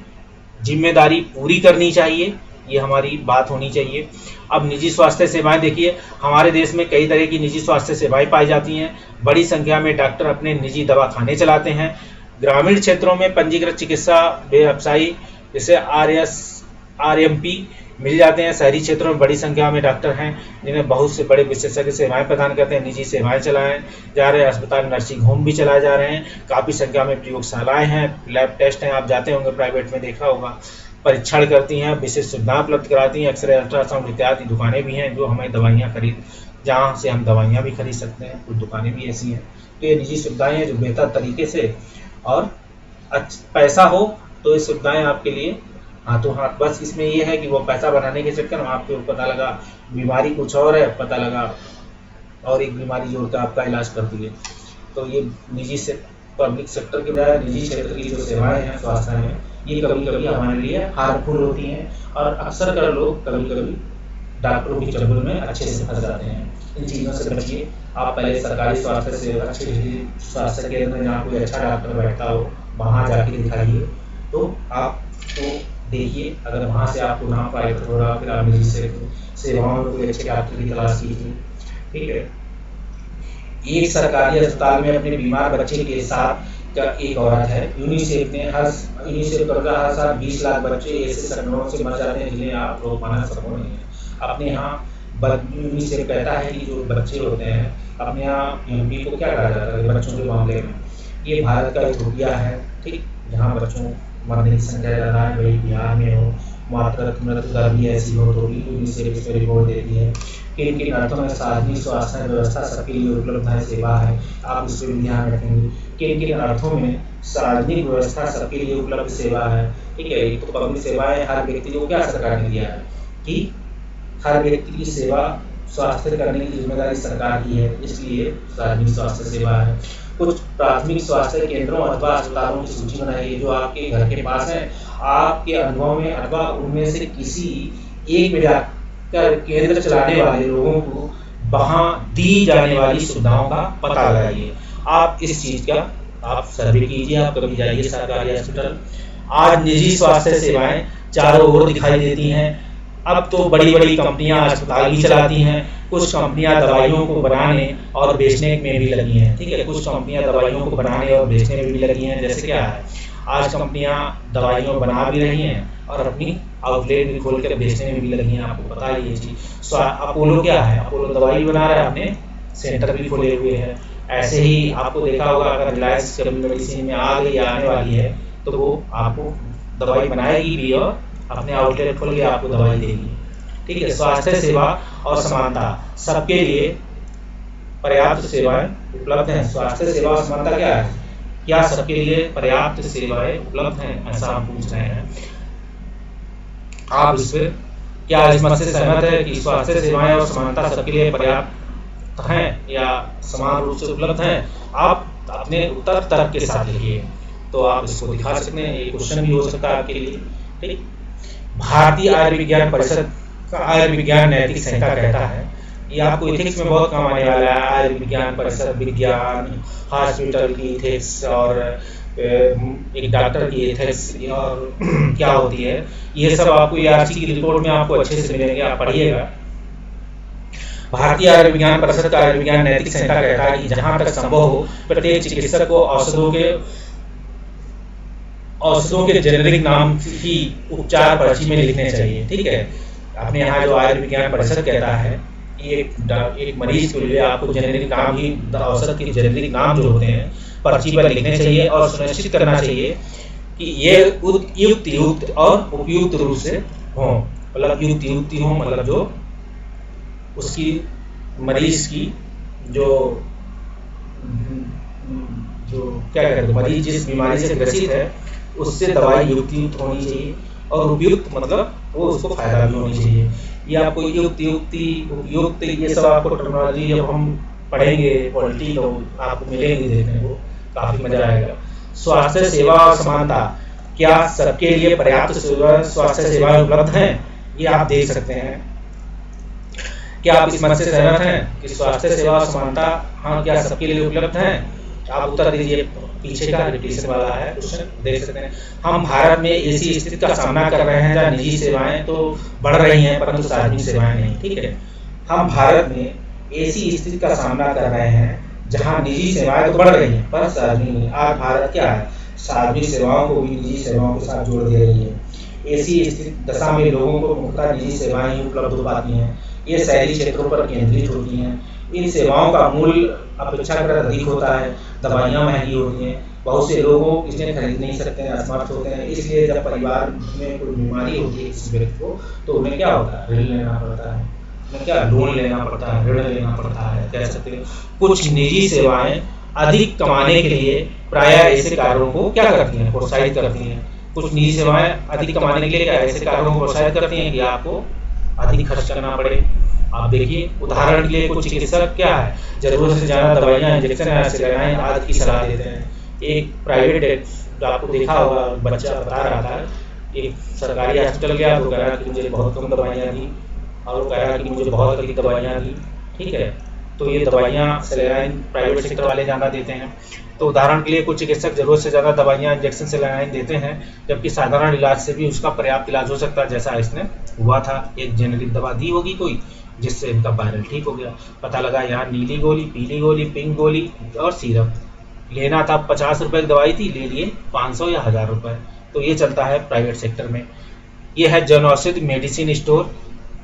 जिम्मेदारी पूरी करनी चाहिए, ये हमारी बात होनी चाहिए। अब निजी स्वास्थ्य सेवाएं देखिए, हमारे देश में कई तरह की निजी स्वास्थ्य सेवाएं पाई जाती हैं। बड़ी संख्या में डॉक्टर अपने निजी दवाखाने चलाते हैं। ग्रामीण क्षेत्रों में पंजीकृत चिकित्सा व्यवसायी जैसे RMP मिल जाते हैं। शहरी क्षेत्रों में बड़ी संख्या में डॉक्टर हैं जिन्हें बहुत से बड़े विशेषज्ञ सेवाएं प्रदान करते हैं। निजी सेवाएं चलाए जा रहे हैं, अस्पताल नर्सिंग होम भी चलाए जा रहे हैं। काफ़ी संख्या में प्रयोगशालाएं हैं, लैब टेस्ट हैं, आप जाते होंगे प्राइवेट में, देखा होगा। परीक्षण करती हैं, विशेष सुविधाएं उपलब्ध कराती हैं। एक्सरे, अल्ट्रासाउंड इत्यादि दुकानें भी हैं जो हमें दवाइयाँ जहाँ से हम दवाइयाँ भी खरीद सकते हैं। कुछ दुकानें भी ऐसी हैं। तो ये निजी सुविधाएँ हैं जो बेहतर तरीके से और पैसा हो तो ये सुविधाएँ आपके लिए हाथों हाथ। बस इसमें ये है कि वो पैसा बनाने के चक्कर में आपको पता लगा बीमारी कुछ और है, पता लगा और एक बीमारी जोड़कर आपका इलाज कर दिए। तो ये निजी से पब्लिक सेक्टर के बजाय निजी क्षेत्र की जो सेवाएं हैं स्वास्थ्य में, ये कभी कभी हमारे लिए हार्मफुल होती हैं और अक्सर कर लोग कभी कभी डॉक्टरों की चंगुल में अच्छे से फंस जाते हैं। इन चीज़ों से बचिए। आप पहले सरकारी स्वास्थ्य से अच्छे स्वास्थ्य केंद्र में जहाँ कोई अच्छा डॉक्टर बैठता हो वहाँ जाके दिखाइए। तो आपको देखिए, अगर वहाँ से आपको ना प्राइवेट हो रहा फिर आप निजी सेवाओं में कोई अच्छे डॉक्टर की तलाश कीजिए। ठीक है, एक सरकारी अस्पताल में अपने बीमार बच्चे के साथ का एक औरत है। यूनिसेफ का हर साल 20 लाख बच्चे ऐसे संक्रमणों से मर जाते हैं जिन्हें आप रोक पाना संभव नहीं है। अपने यहाँ यूनिसेफ कहता है कि जो बच्चे होते हैं अपने यहाँ MP को क्या कहा जाता है बच्चों के मामले में, ये भारत का इथोपिया है। ठीक, जहाँ बच्चों मरने की संख्या ज़्यादा है, वही बिहार में हो। मातृत्व मृत्यु दर भी ऐसी हो तो यूनिसेफ इस पर रिपोर्ट देती है कि किन अर्थों में सार्वजनिक स्वास्थ्य व्यवस्था सबके लिए उपलब्ध है सेवा है। आप इस पर ध्यान रखेंगे कि किन अर्थों में सार्वजनिक व्यवस्था सबके लिए उपलब्ध सेवा है। ठीक है, तो पब्लिक सेवाएं हर व्यक्ति को क्या सरकार ने दिया है कि हर व्यक्ति की सेवा स्वास्थ्य करने की जिम्मेदारी सरकार की है, इसलिए सार्वजनिक स्वास्थ्य सेवा है। कुछ प्राथमिक स्वास्थ्य केंद्रों अथवा अस्पतालों की सूची बनाइए जो आपके घर के पास है। आपके अनुभव में अथवा उनमें से किसी एक में जाकर केंद्र चलाने वाले लोगों को वहां दी जाने वाली सुविधाओं का पता लगाइए। आप इस चीज का आप सर्वे कीजिए। आप कभी जाइए सरकारी हॉस्पिटल। आज निजी स्वास्थ्य सेवाएं चारों ओर दिखाई देती हैं। अब तो बड़ी बड़ी कंपनियां अस्पताल भी चलाती हैं। कुछ कंपनियां दवाइयों को बनाने और बेचने में भी लगी हैं। ठीक है, कुछ कंपनियां दवाइयों को बनाने और बेचने में भी लगी हैं। जैसे क्या है, आज कंपनियां दवाइयां बना भी रही हैं और अपनी आउटलेट भी खोल कर बेचने में भी लगी हैं। आपको पता है ये चीज़। अपोलो क्या है, अपोलो दवाई बना रहा है, अपने सेंटर भी खोले हुए हैं। ऐसे ही आपको देखा होगा अगर रिलायंस मेडिसिन में आ गई आने वाली है तो वो आपको दवाई बनाएगी भी और अपने आउटलेट खोल के आपको दवाई देगी। ठीक है, स्वास्थ्य सेवा और समानता, सबके लिए पर्याप्त सेवाएं उपलब्ध हैं। स्वास्थ्य सेवा और समानता क्या है, क्या सबके लिए पर्याप्त सेवाएं उपलब्ध हैं, ऐसा हम पूछ रहे हैं। आप इस पर क्या इस मत से सहमत है कि स्वास्थ्य सेवाएं और समानता सबके लिए पर्याप्त हैं या समान रूप से उपलब्ध हैं? आप अपने उत्तर तर्क के साथ लिखिए तो आप इसको दिखा सकते हैं। ये क्वेश्चन भी हो सकता है आपके लिए। ठीक, भारतीय आयुर्विज्ञान परिषद का आयुर्विज्ञान नैतिक संहिता कहता है, ये आपको इथिक्स में बहुत काम आने वाला है। आयुर्विज्ञान परिषद विज्ञान, हॉस्पिटल की इथिक्स और एक डॉक्टर की एथिक्स और क्या होती है, ये सब आपको ARC की रिपोर्ट में आपको अच्छे से मिलेंगे, आप पढ़िएगा। भारतीय आयुर्विज्ञान परिषद का आयुर्विज्ञान नैतिक संहिता कहता है कि जहां तक संभव हो प्रत्येक चिकित्सक को औषधों के जेनेरिक नाम ही उपचार पर्ची में लिखने चाहिए। ठीक है, अपने यहाँ जो आयुर्विज्ञान परिषद कहता है कि एक मरीज के लिए आपको जेनेरिक नाम ही औषध के जेनेरिक नाम जो होते हैं पर्ची पर लिखने चाहिए और सुनिश्चित करना चाहिए कि ये युक्त और उपयुक्त रूप से हो। मतलब युक्त हो मतलब जो उसकी मरीज की जो जो क्या कहते हैं, मरीज जिस बीमारी से ग्रसित है उससे दवाई युक्त होनी चाहिए, और उपयुक्त मतलब वो उसको फायदा भी होनी चाहिए। ये आपको उपयुक्त ये सब आपको टेक्नोलॉजी जब हम पढ़ेंगे पॉलिटी तो आपको मिलेंगे देखने को, काफी मजा आएगा। स्वास्थ्य सेवा और समानता, क्या सबके लिए पर्याप्त स्वास्थ्य सेवाएं उपलब्ध हैं? ये आप देख सकते हैं। क्या आप इस मत से सहमत हैं कि स्वास्थ्य सेवा और समानता हाँ क्या सबके लिए उपलब्ध हैं? आप उत्तर दीजिए। पीछे का रिपीटेशन वाला है क्वेश्चन, देख सकते हैं। हम भारत में ऐसी स्थिति का सामना कर रहे हैं जहाँ निजी सेवाएं तो बढ़ रही हैं परंतु सार्वजनिक सेवाएं नहीं। ठीक है, हम भारत में ऐसी स्थिति का सामना कर रहे हैं जहाँ निजी सेवाएं तो बढ़ रही हैं पर सार्वजनिक नहीं। आज भारत क्या है, सार्वजनिक सेवाओं को भी निजी सेवाओं के साथ जोड़ दे रही है। ऐसी स्थिति दशा में लोगों को मुख्यतः निजी सेवाएं ही उपलब्ध हो पाती हैं। ये शहरी क्षेत्रों पर केंद्रित होती हैं। इन सेवाओं का मूल्य अपेक्षाकृत अधिक होता है, दवाइयाँ महंगी होती हैं, बहुत से लोगों इन्हें खरीद नहीं सकते हैं, असमर्थ होते हैं। इसलिए जब परिवार में कोई बीमारी होती है किसी व्यक्ति को तो उन्हें क्या होता है, ऋण लेना पड़ता है, उन्हें क्या लोन लेना पड़ता है, ऋण लेना पड़ता है, कह सकते हैं। कुछ निजी सेवाएं अधिक कमाने के लिए प्रायः ऐसे कार्यों को क्या करती हैं, प्रोत्साहित करती हैं। कुछ निजी सेवाएं अधिक कमाने के लिए क्या ऐसे कार्यों को प्रोत्साहित करती हैं कि आपको अधिक खर्च करना पड़े। आप देखिए उदाहरण के लिए कुछ चिकित्सक क्या है, जरूरत से ज्यादा दवाइयाँ, इंजेक्शन सलाइनें आदि की सलाह देते हैं। एक प्राइवेट आपको देखा होगा, बच्चा बता रहा था, एक सरकारी हॉस्पिटल गया तो कह रहा कि मुझे बहुत कम दवाइयाँ दी और कह रहा कि मुझे बहुत अधिक दवाइयाँ दी। ठीक है, तो ये दवाइयाँ सलाइन प्राइवेट सेक्टर वाले ज़्यादा देते हैं। तो उदाहरण के लिए कुछ चिकित्सक जरूरत से ज़्यादा दवाइयाँ, इंजेक्शन सलाइन देते हैं, जबकि साधारण इलाज से भी उसका पर्याप्त इलाज हो सकता है। जैसा इसने हुआ था, एक जेनेरिक दवा दी होगी कोई जिससे इनका वायरल ठीक हो गया। पता लगा यहाँ नीली गोली, पीली गोली, पिंक गोली और सीरप लेना था, 50 रुपए की दवाई थी, ले लिए 500 या 1000 रुपए। तो ये चलता है प्राइवेट सेक्टर में। ये है जन औषधि मेडिसिन स्टोर,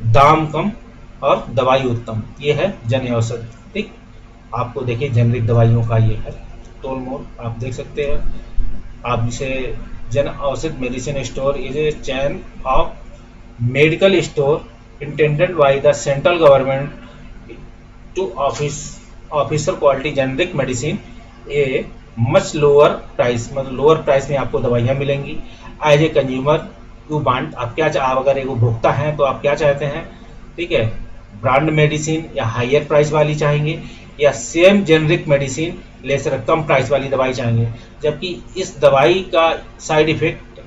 दाम कम और दवाई उत्तम। ये है जन औषधि। ठीक, आपको देखिए जेनरिक दवाइयों का ये है तोल मोल, आप देख सकते हैं। आप इसे Jan Aushadhi medicine store is a chain of medical store intended by the central government to officer quality generic medicine a much lower price, मतलब लोअर प्राइस में आपको दवाइयाँ मिलेंगी। As a consumer you want, आप क्या आप अगर एक उपभोक्ता हैं तो आप क्या चाहते हैं, ठीक है, ब्रांड मेडिसिन या हायर प्राइस वाली चाहेंगे या सेम जेनरिक मेडिसिन लेसर कम प्राइस वाली दवाई चाहेंगे। जबकि इस दवाई का साइड इफेक्ट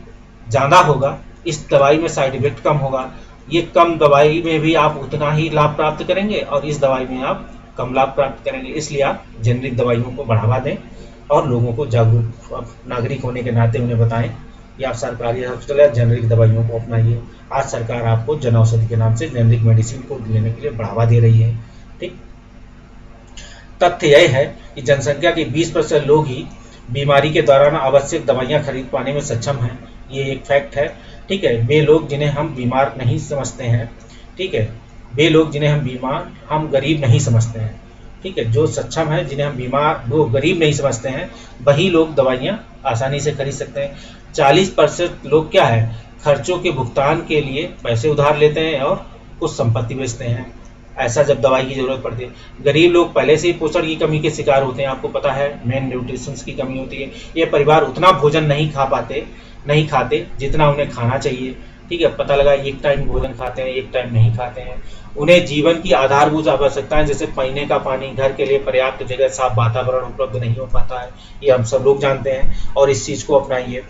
ज़्यादा होगा, इस दवाई में साइड इफेक्ट कम होगा। ये कम दवाई में भी आप उतना ही लाभ प्राप्त करेंगे और इस दवाई में आप कम लाभ प्राप्त करेंगे। इसलिए आप जेनरिक दवाइयों को बढ़ावा दें और लोगों को जागरूक नागरिक होने के नाते उन्हें बताएं कि आप सरकारी हॉस्पिटल या जेनरिक दवाइयों को अपनाइए। आज सरकार आपको जन औषधि के नाम से जेनरिक मेडिसिन को लेने के लिए बढ़ावा दे रही है। ठीक, तथ्य यह है कि जनसंख्या के 20% लोग ही बीमारी के दौरान आवश्यक दवाइयाँ खरीद पाने में सक्षम हैं। ये एक फैक्ट है। ठीक है, वे लोग जिन्हें हम बीमार नहीं समझते हैं, ठीक है, वे लोग जिन्हें हम बीमार हम गरीब नहीं समझते हैं। ठीक है, जो सक्षम है जिन्हें हम बीमार वो गरीब नहीं समझते हैं, वही लोग दवाइयाँ आसानी से खरीद सकते हैं। 40% लोग क्या है, खर्चों के भुगतान के लिए पैसे उधार लेते हैं और कुछ संपत्ति बेचते हैं, ऐसा जब दवाई की जरूरत पड़ती है। गरीब लोग पहले से ही पोषण की कमी के शिकार होते हैं, आपको पता है, मेन न्यूट्रिशन की कमी होती है। ये परिवार उतना भोजन नहीं खाते जितना उन्हें खाना चाहिए। ठीक है, पता लगा एक टाइम भोजन खाते हैं, एक टाइम नहीं खाते हैं। उन्हें जीवन की आधारभूत आवश्यकताएं जैसे पीने का पानी, घर के लिए पर्याप्त जगह, साफ वातावरण उपलब्ध नहीं हो पाता है। ये हम सब लोग जानते हैं और इस चीज को अपनाइए।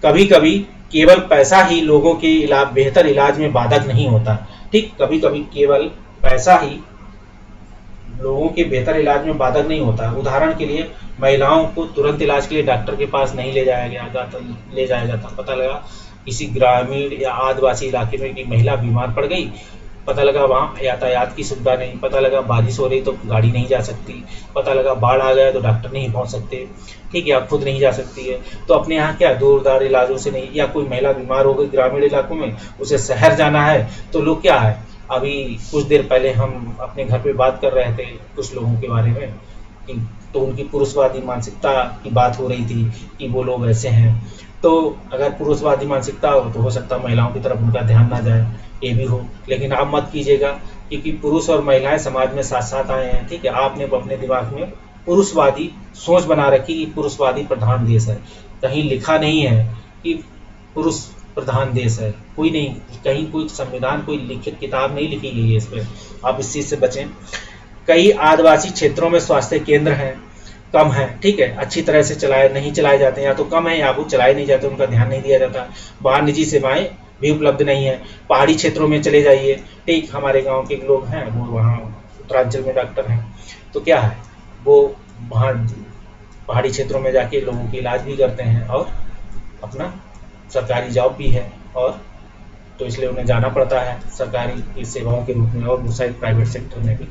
कभी कभी केवल पैसा ही लोगों के बेहतर इलाज में बाधक नहीं होता। ठीक, कभी कभी केवल पैसा ही लोगों के बेहतर इलाज में बाधक नहीं होता। उदाहरण के लिए महिलाओं को तुरंत इलाज के लिए डॉक्टर के पास नहीं ले जाया जाता। पता लगा किसी ग्रामीण या आदिवासी इलाके में एक महिला बीमार पड़ गई, पता लगा वहाँ यातायात की सुविधा नहीं, पता लगा बारिश हो रही तो गाड़ी नहीं जा सकती, पता लगा बाढ़ आ गया तो डॉक्टर नहीं पहुँच सकते, ठीक है, खुद नहीं जा सकती है। तो अपने यहाँ क्या दूरदार इलाजों से नहीं, या कोई महिला बीमार हो गई ग्रामीण इलाकों में, उसे शहर जाना है तो लोग क्या है, अभी कुछ देर पहले हम अपने घर पे बात कर रहे थे कुछ लोगों के बारे में, तो उनकी पुरुषवादी मानसिकता की बात हो रही थी कि वो लोग ऐसे हैं। तो अगर पुरुषवादी मानसिकता हो तो हो सकता है महिलाओं की तरफ उनका ध्यान ना जाए, ये भी हो। लेकिन आप मत कीजिएगा, क्योंकि पुरुष और महिलाएं समाज में साथ साथ आए हैं। ठीक है, आपने अपने दिमाग में पुरुषवादी सोच बना रखी कि पुरुषवादी प्रधान देश है। कहीं लिखा नहीं है कि पुरुष प्रधान देश है, कोई नहीं, कहीं कोई संविधान, कोई लिखित किताब नहीं लिखी गई है इस पर। आप इस चीज से बचें। कई आदिवासी क्षेत्रों में स्वास्थ्य केंद्र हैं, कम है। ठीक है, अच्छी तरह से नहीं चलाए जाते हैं, या तो कम है या वो चलाए नहीं जाते, उनका ध्यान नहीं दिया जाता। वहाँ निजी सेवाएं भी उपलब्ध नहीं है। पहाड़ी क्षेत्रों में चले जाइए, ठीक, हमारे गांव के लोग हैं वो वहाँ उत्तरांचल में डॉक्टर हैं, तो क्या है, वो वहाँ पहाड़ी क्षेत्रों में जाके लोगों के इलाज भी करते हैं और अपना सरकारी जॉब भी है, और तो इसलिए उन्हें जाना पड़ता है सरकारी सेवाओं के रूप में, और वो शायद प्राइवेट सेक्टर में भी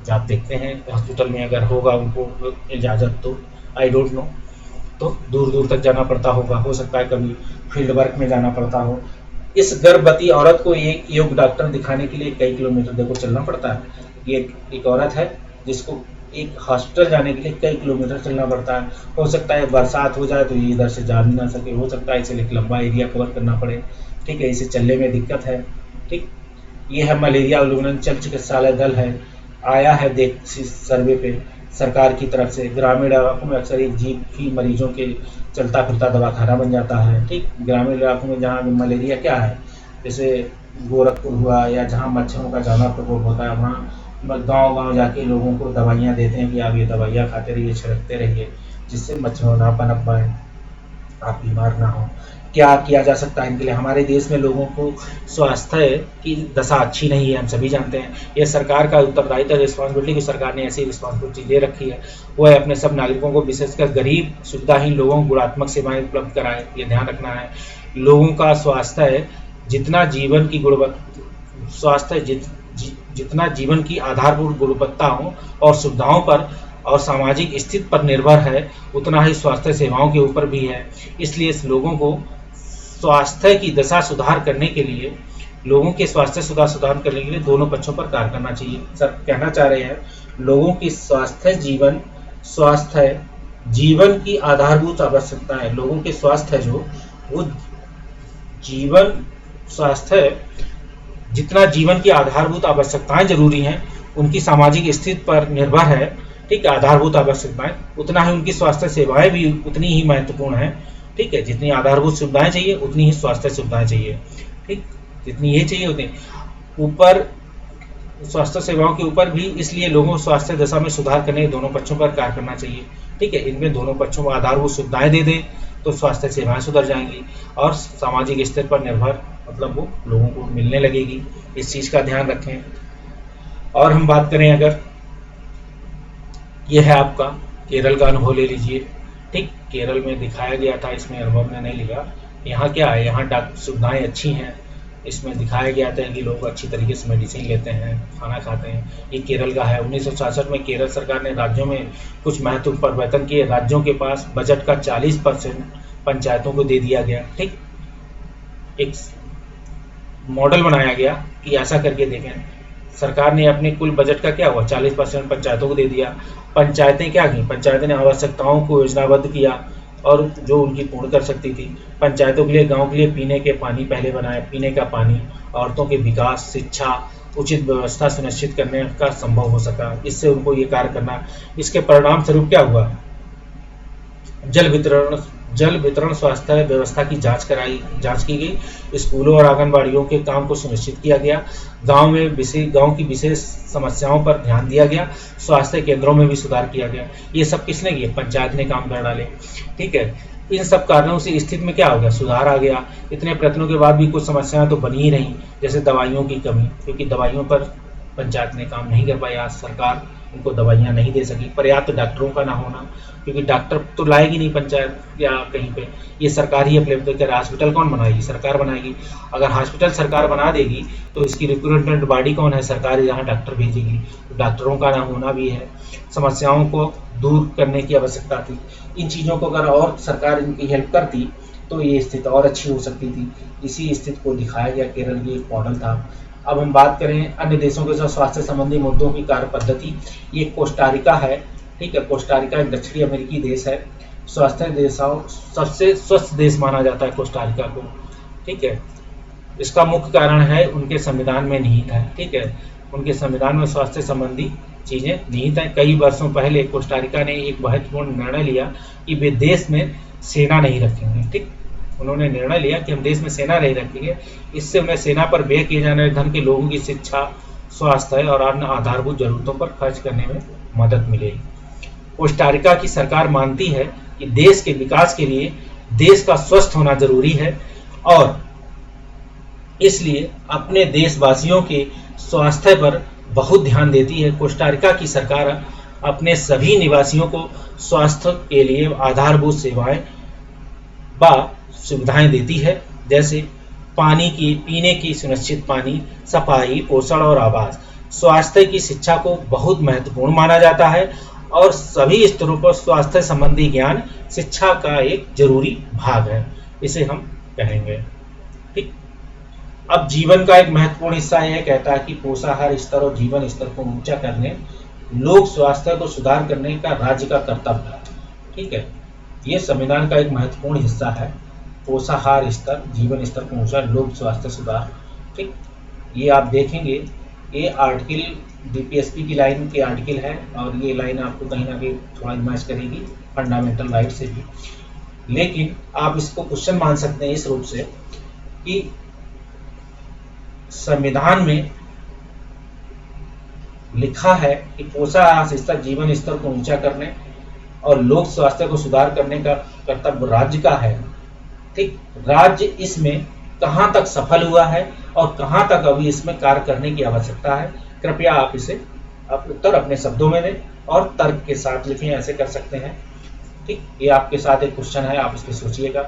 आप देखते हैं हॉस्पिटल में अगर होगा उनको इजाज़त, तो आई डोंट नो, तो दूर दूर तक जाना पड़ता होगा, हो सकता है कभी फील्ड वर्क में जाना पड़ता हो। इस गर्भवती औरत को एक योग्य डॉक्टर दिखाने के लिए कई किलोमीटर देखो चलना पड़ता है। ये एक औरत है जिसको एक हॉस्पिटल जाने के लिए कई किलोमीटर चलना पड़ता है। हो सकता है बरसात हो जाए तो ये इधर से जा भी ना सके, हो सकता है इसे एक लंबा एरिया कवर करना पड़े। ठीक है, इसे चलने में दिक्कत है। ठीक, ये है मलेरिया उन्मूलन चल चिकित्सालय दल है, आया है देख सर्वे पे सरकार की तरफ से। ग्रामीण इलाकों में अक्सर एक जीप ही मरीजों के चलता फिरता दवाखाना बन जाता है। ठीक, ग्रामीण इलाकों में जहाँ मलेरिया क्या है, जैसे गोरखपुर हुआ या जहाँ मच्छरों का ज़्यादा प्रकोप होता है, वहाँ गांव-गांव जाके लोगों को दवाइयाँ देते हैं कि आप ये दवाइयाँ खाते रहिए, छिड़कते रहिए, जिससे मच्छर ना पनप पाए, आप बीमार ना हो। क्या किया जा सकता है इनके लिए? हमारे देश में लोगों को स्वास्थ्य की दशा अच्छी नहीं है, हम सभी जानते हैं। ये सरकार का उत्तरदायित्व, रिस्पॉन्सिबिलिटी की सरकार ने ऐसी रिस्पॉन्सिबिलिटी ले रखी है, वो है अपने सब नागरिकों को, विशेषकर गरीब सुविधाहीन लोगों को गुणात्मक सेवाएं उपलब्ध कराए। ये ध्यान रखना है। लोगों का स्वास्थ्य जितना जीवन की गुणवत्ता, स्वास्थ्य जितना जीवन की आधारभूत गुणवत्ताओं और सुविधाओं पर और सामाजिक स्थिति पर निर्भर है, उतना ही स्वास्थ्य सेवाओं के ऊपर भी है। इसलिए लोगों को स्वास्थ्य की दशा सुधार करने के लिए, लोगों के स्वास्थ्य सुधार करने के लिए दोनों पक्षों पर कार्य करना चाहिए। सर कहना चाह रहे हैं, लोगों की स्वास्थ्य जीवन की आधारभूत आवश्यकता है। लोगों के स्वास्थ्य जो वो जीवन स्वास्थ्य जितना जीवन की आधारभूत आवश्यकताएं जरूरी हैं, उनकी सामाजिक स्थिति पर निर्भर है। ठीक है, आधारभूत आवश्यकताएं, उतना ही उनकी स्वास्थ्य सेवाएं भी उतनी ही महत्वपूर्ण है। ठीक है, जितनी आधारभूत सुविधाएं चाहिए उतनी ही स्वास्थ्य सुविधाएं चाहिए। ठीक, जितनी ये चाहिए उतनी ऊपर स्वास्थ्य सेवाओं के ऊपर भी। इसलिए लोगों को स्वास्थ्य दशा में सुधार करने दोनों पक्षों पर कार्य करना चाहिए। ठीक है, इनमें दोनों पक्षों को आधारभूत सुविधाएं दे दें तो स्वास्थ्य सेवाएं सुधर जाएंगी और सामाजिक स्तर पर निर्भर मतलब वो लोगों को मिलने लगेगी। इस चीज़ का ध्यान रखें। और हम बात करें, अगर ये है आपका केरल का अनुभव ले लीजिए। ठीक, केरल में दिखाया गया था, इसमें अनुभव में नहीं लिखा। यहाँ क्या है, यहाँ डॉक्टर सुविधाएं अच्छी हैं। इसमें दिखाया गया था कि लोग अच्छी तरीके से मेडिसिन लेते हैं, खाना खाते हैं। ये केरल का है। 1966 में केरल सरकार ने राज्यों में कुछ महत्वपूर्ण परिवर्तन किए। राज्यों के पास बजट का 40% पंचायतों को दे दिया गया। ठीक, एक मॉडल बनाया गया कि ऐसा करके देखें। सरकार ने अपने कुल बजट का क्या हुआ, 40% पंचायतों को दे दिया। पंचायतें क्या की, पंचायतें ने आवश्यकताओं को योजनाबद्ध किया और जो उनकी पूर्ण कर सकती थी। पंचायतों के लिए, गांव के लिए पीने के पानी पहले बनाए, पीने का पानी, औरतों के विकास, शिक्षा, उचित व्यवस्था सुनिश्चित करने का संभव हो सका। इससे उनको ये कार्य करना। इसके परिणाम स्वरूप क्या हुआ, जल वितरण स्वास्थ्य व्यवस्था की जांच की गई। स्कूलों और आंगनबाड़ियों के काम को सुनिश्चित किया गया। गांव की विशेष समस्याओं पर ध्यान दिया गया। स्वास्थ्य केंद्रों में भी सुधार किया गया। ये सब किसने किया, पंचायत ने काम कर डाले। ठीक है, इन सब कारणों से स्थिति में क्या हो गया, सुधार आ गया। इतने प्रयत्नों के बाद भी कुछ समस्याएं तो बनी ही रही, जैसे दवाइयों की कमी, क्योंकि दवाइयों पर पंचायत ने काम नहीं कर पाया। सरकार उनको दवाइयाँ नहीं दे सकी। पर्याप्त डॉक्टरों का ना होना, क्योंकि डॉक्टर तो लाएगी नहीं पंचायत या कहीं पे, ये सरकार ही अवेलेबल कर। हॉस्पिटल कौन बनाएगी, सरकार बनाएगी। अगर हॉस्पिटल सरकार बना देगी तो इसकी रिक्रूटमेंट बॉडी कौन है, सरकार जहाँ डॉक्टर भेजेगी। तो डॉक्टरों का ना होना भी है। समस्याओं को दूर करने की आवश्यकता थी। इन चीज़ों को अगर और सरकार इनकी हेल्प करती तो ये स्थिति और अच्छी हो सकती थी। इसी स्थिति को दिखाया गया, केरल की एक मॉडल था। अब हम बात करें अन्य देशों के साथ स्वास्थ्य संबंधी मुद्दों की कार्य पद्धति। ये कोस्टारिका है। ठीक है, कोस्टारिका एक दक्षिणी अमेरिकी देश है। स्वास्थ्य देशों सबसे स्वस्थ देश माना जाता है कोस्टारिका को। ठीक है, इसका मुख्य कारण है उनके संविधान में निहित है। ठीक है, उनके संविधान में स्वास्थ्य संबंधी चीज़ें निहित हैं। कई वर्षों पहले कोस्टारिका ने एक महत्वपूर्ण निर्णय लिया कि वे देश में सेना नहीं रखेंगे। ठीक, उन्होंने निर्णय लिया कि हम देश में सेना नहीं रखेंगे। इससे उन्हें सेना पर व्यय किए जाने वाले धन के लोगों की शिक्षा, स्वास्थ्य और अन्य आधारभूत जरूरतों पर खर्च करने में मदद मिलेगी। कोस्टारिका की सरकार मानती है कि देश के विकास के लिए देश का स्वस्थ होना जरूरी है और इसलिए अपने देशवासियों के स्वास्थ्य पर बहुत ध्यान देती है। कोस्टारिका की सरकार अपने सभी निवासियों को स्वास्थ्य के लिए आधारभूत सेवाएं व सुविधाएं देती है, जैसे पानी की पीने की सुनिश्चित पानी, सफाई, पोषण और आवास। स्वास्थ्य की शिक्षा को बहुत महत्वपूर्ण माना जाता है और सभी स्तरों पर स्वास्थ्य संबंधी ज्ञान शिक्षा का एक जरूरी भाग है, इसे हम कहेंगे। ठीक, अब जीवन का एक महत्वपूर्ण हिस्सा यह कहता है कि पोषाहार स्तर और जीवन स्तर को ऊंचा करने, लोक स्वास्थ्य को सुधार करने का राज्य का कर्तव्य है। ठीक है, ये संविधान का एक महत्वपूर्ण हिस्सा है। पोषाहार स्तर, जीवन स्तर को ऊंचा, लोक स्वास्थ्य सुधार। ठीक, ये आप देखेंगे, ये आर्टिकल डीपीएसपी की लाइन के आर्टिकल है और ये लाइन आपको कहीं ना कहीं थोड़ा मैच करेगी फंडामेंटल राइट से भी। लेकिन आप इसको क्वेश्चन मान सकते हैं इस रूप से कि संविधान में लिखा है कि पोषाहार स्तर, जीवन स्तर को ऊंचा करने और लोक स्वास्थ्य को सुधार करने का कर्तव्य राज्य का है। ठीक, राज्य इसमें कहां तक सफल हुआ है और कहां तक अभी इसमें कार्य करने की आवश्यकता है, कृपया आप इसे उत्तर अपने शब्दों में दें और तर्क के साथ लिखें, ऐसे कर सकते हैं। ठीक, ये आपके साथ एक क्वेश्चन है, आप इस पर सोचिएगा।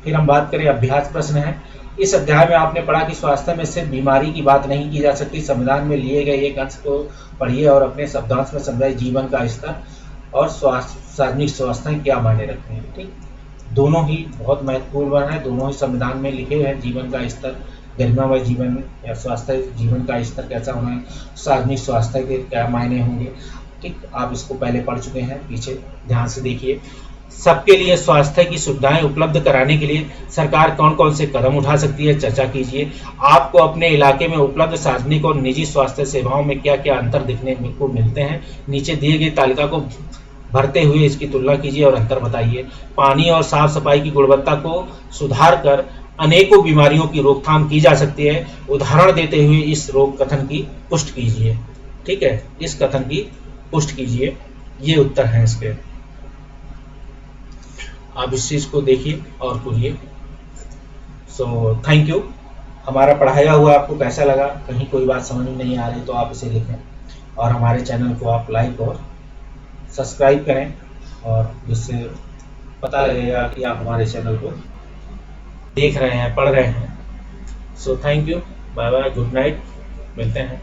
फिर हम बात करें, अभ्यास प्रश्न है। इस अध्याय में आपने पढ़ा कि स्वास्थ्य में सिर्फ बीमारी की बात नहीं की जा सकती। संविधान में लिए गए एक अंश को पढ़िए और अपने शब्दांश में समझाइए जीवन का स्तर और सार्वजनिक स्वास्थ्य क्या मायने रखते हैं। ठीक, दोनों ही बहुत महत्वपूर्ण है, दोनों ही संविधान में लिखे हुए हैं। जीवन का स्तर, गरिमामय जीवन या स्वास्थ्य जीवन का स्तर कैसा होना है, सार्वजनिक स्वास्थ्य के क्या मायने होंगे। ठीक, आप इसको पहले पढ़ चुके हैं, पीछे ध्यान से देखिए। सबके लिए स्वास्थ्य की सुविधाएं उपलब्ध कराने के लिए सरकार कौन कौन से कदम उठा सकती है, चर्चा कीजिए। आपको अपने इलाके में उपलब्ध सार्वजनिक और निजी स्वास्थ्य सेवाओं में क्या क्या अंतर दिखने को मिलते हैं, नीचे दिए गई तालिका को भरते हुए इसकी तुलना कीजिए और अंतर बताइए। पानी और साफ सफाई की गुणवत्ता को सुधार कर अनेकों बीमारियों की रोकथाम की जा सकती है। उदाहरण देते हुए इस रोग कथन की पुष्टि कीजिए। ठीक है, इस कथन की पुष्टि कीजिए। ये उत्तर है इसके। आप इस चीज को देखिए और पूछिए। सो थैंक यू। हमारा पढ़ाया हुआ आपको कैसा लगा, कहीं कोई बात समझ में नहीं आ रही तो आप इसे लिखें और हमारे चैनल को आप लाइक और सब्सक्राइब करें, और जिससे पता लगेगा कि आप हमारे चैनल को देख रहे हैं, पढ़ रहे हैं। So thank you, bye bye, good night, मिलते हैं।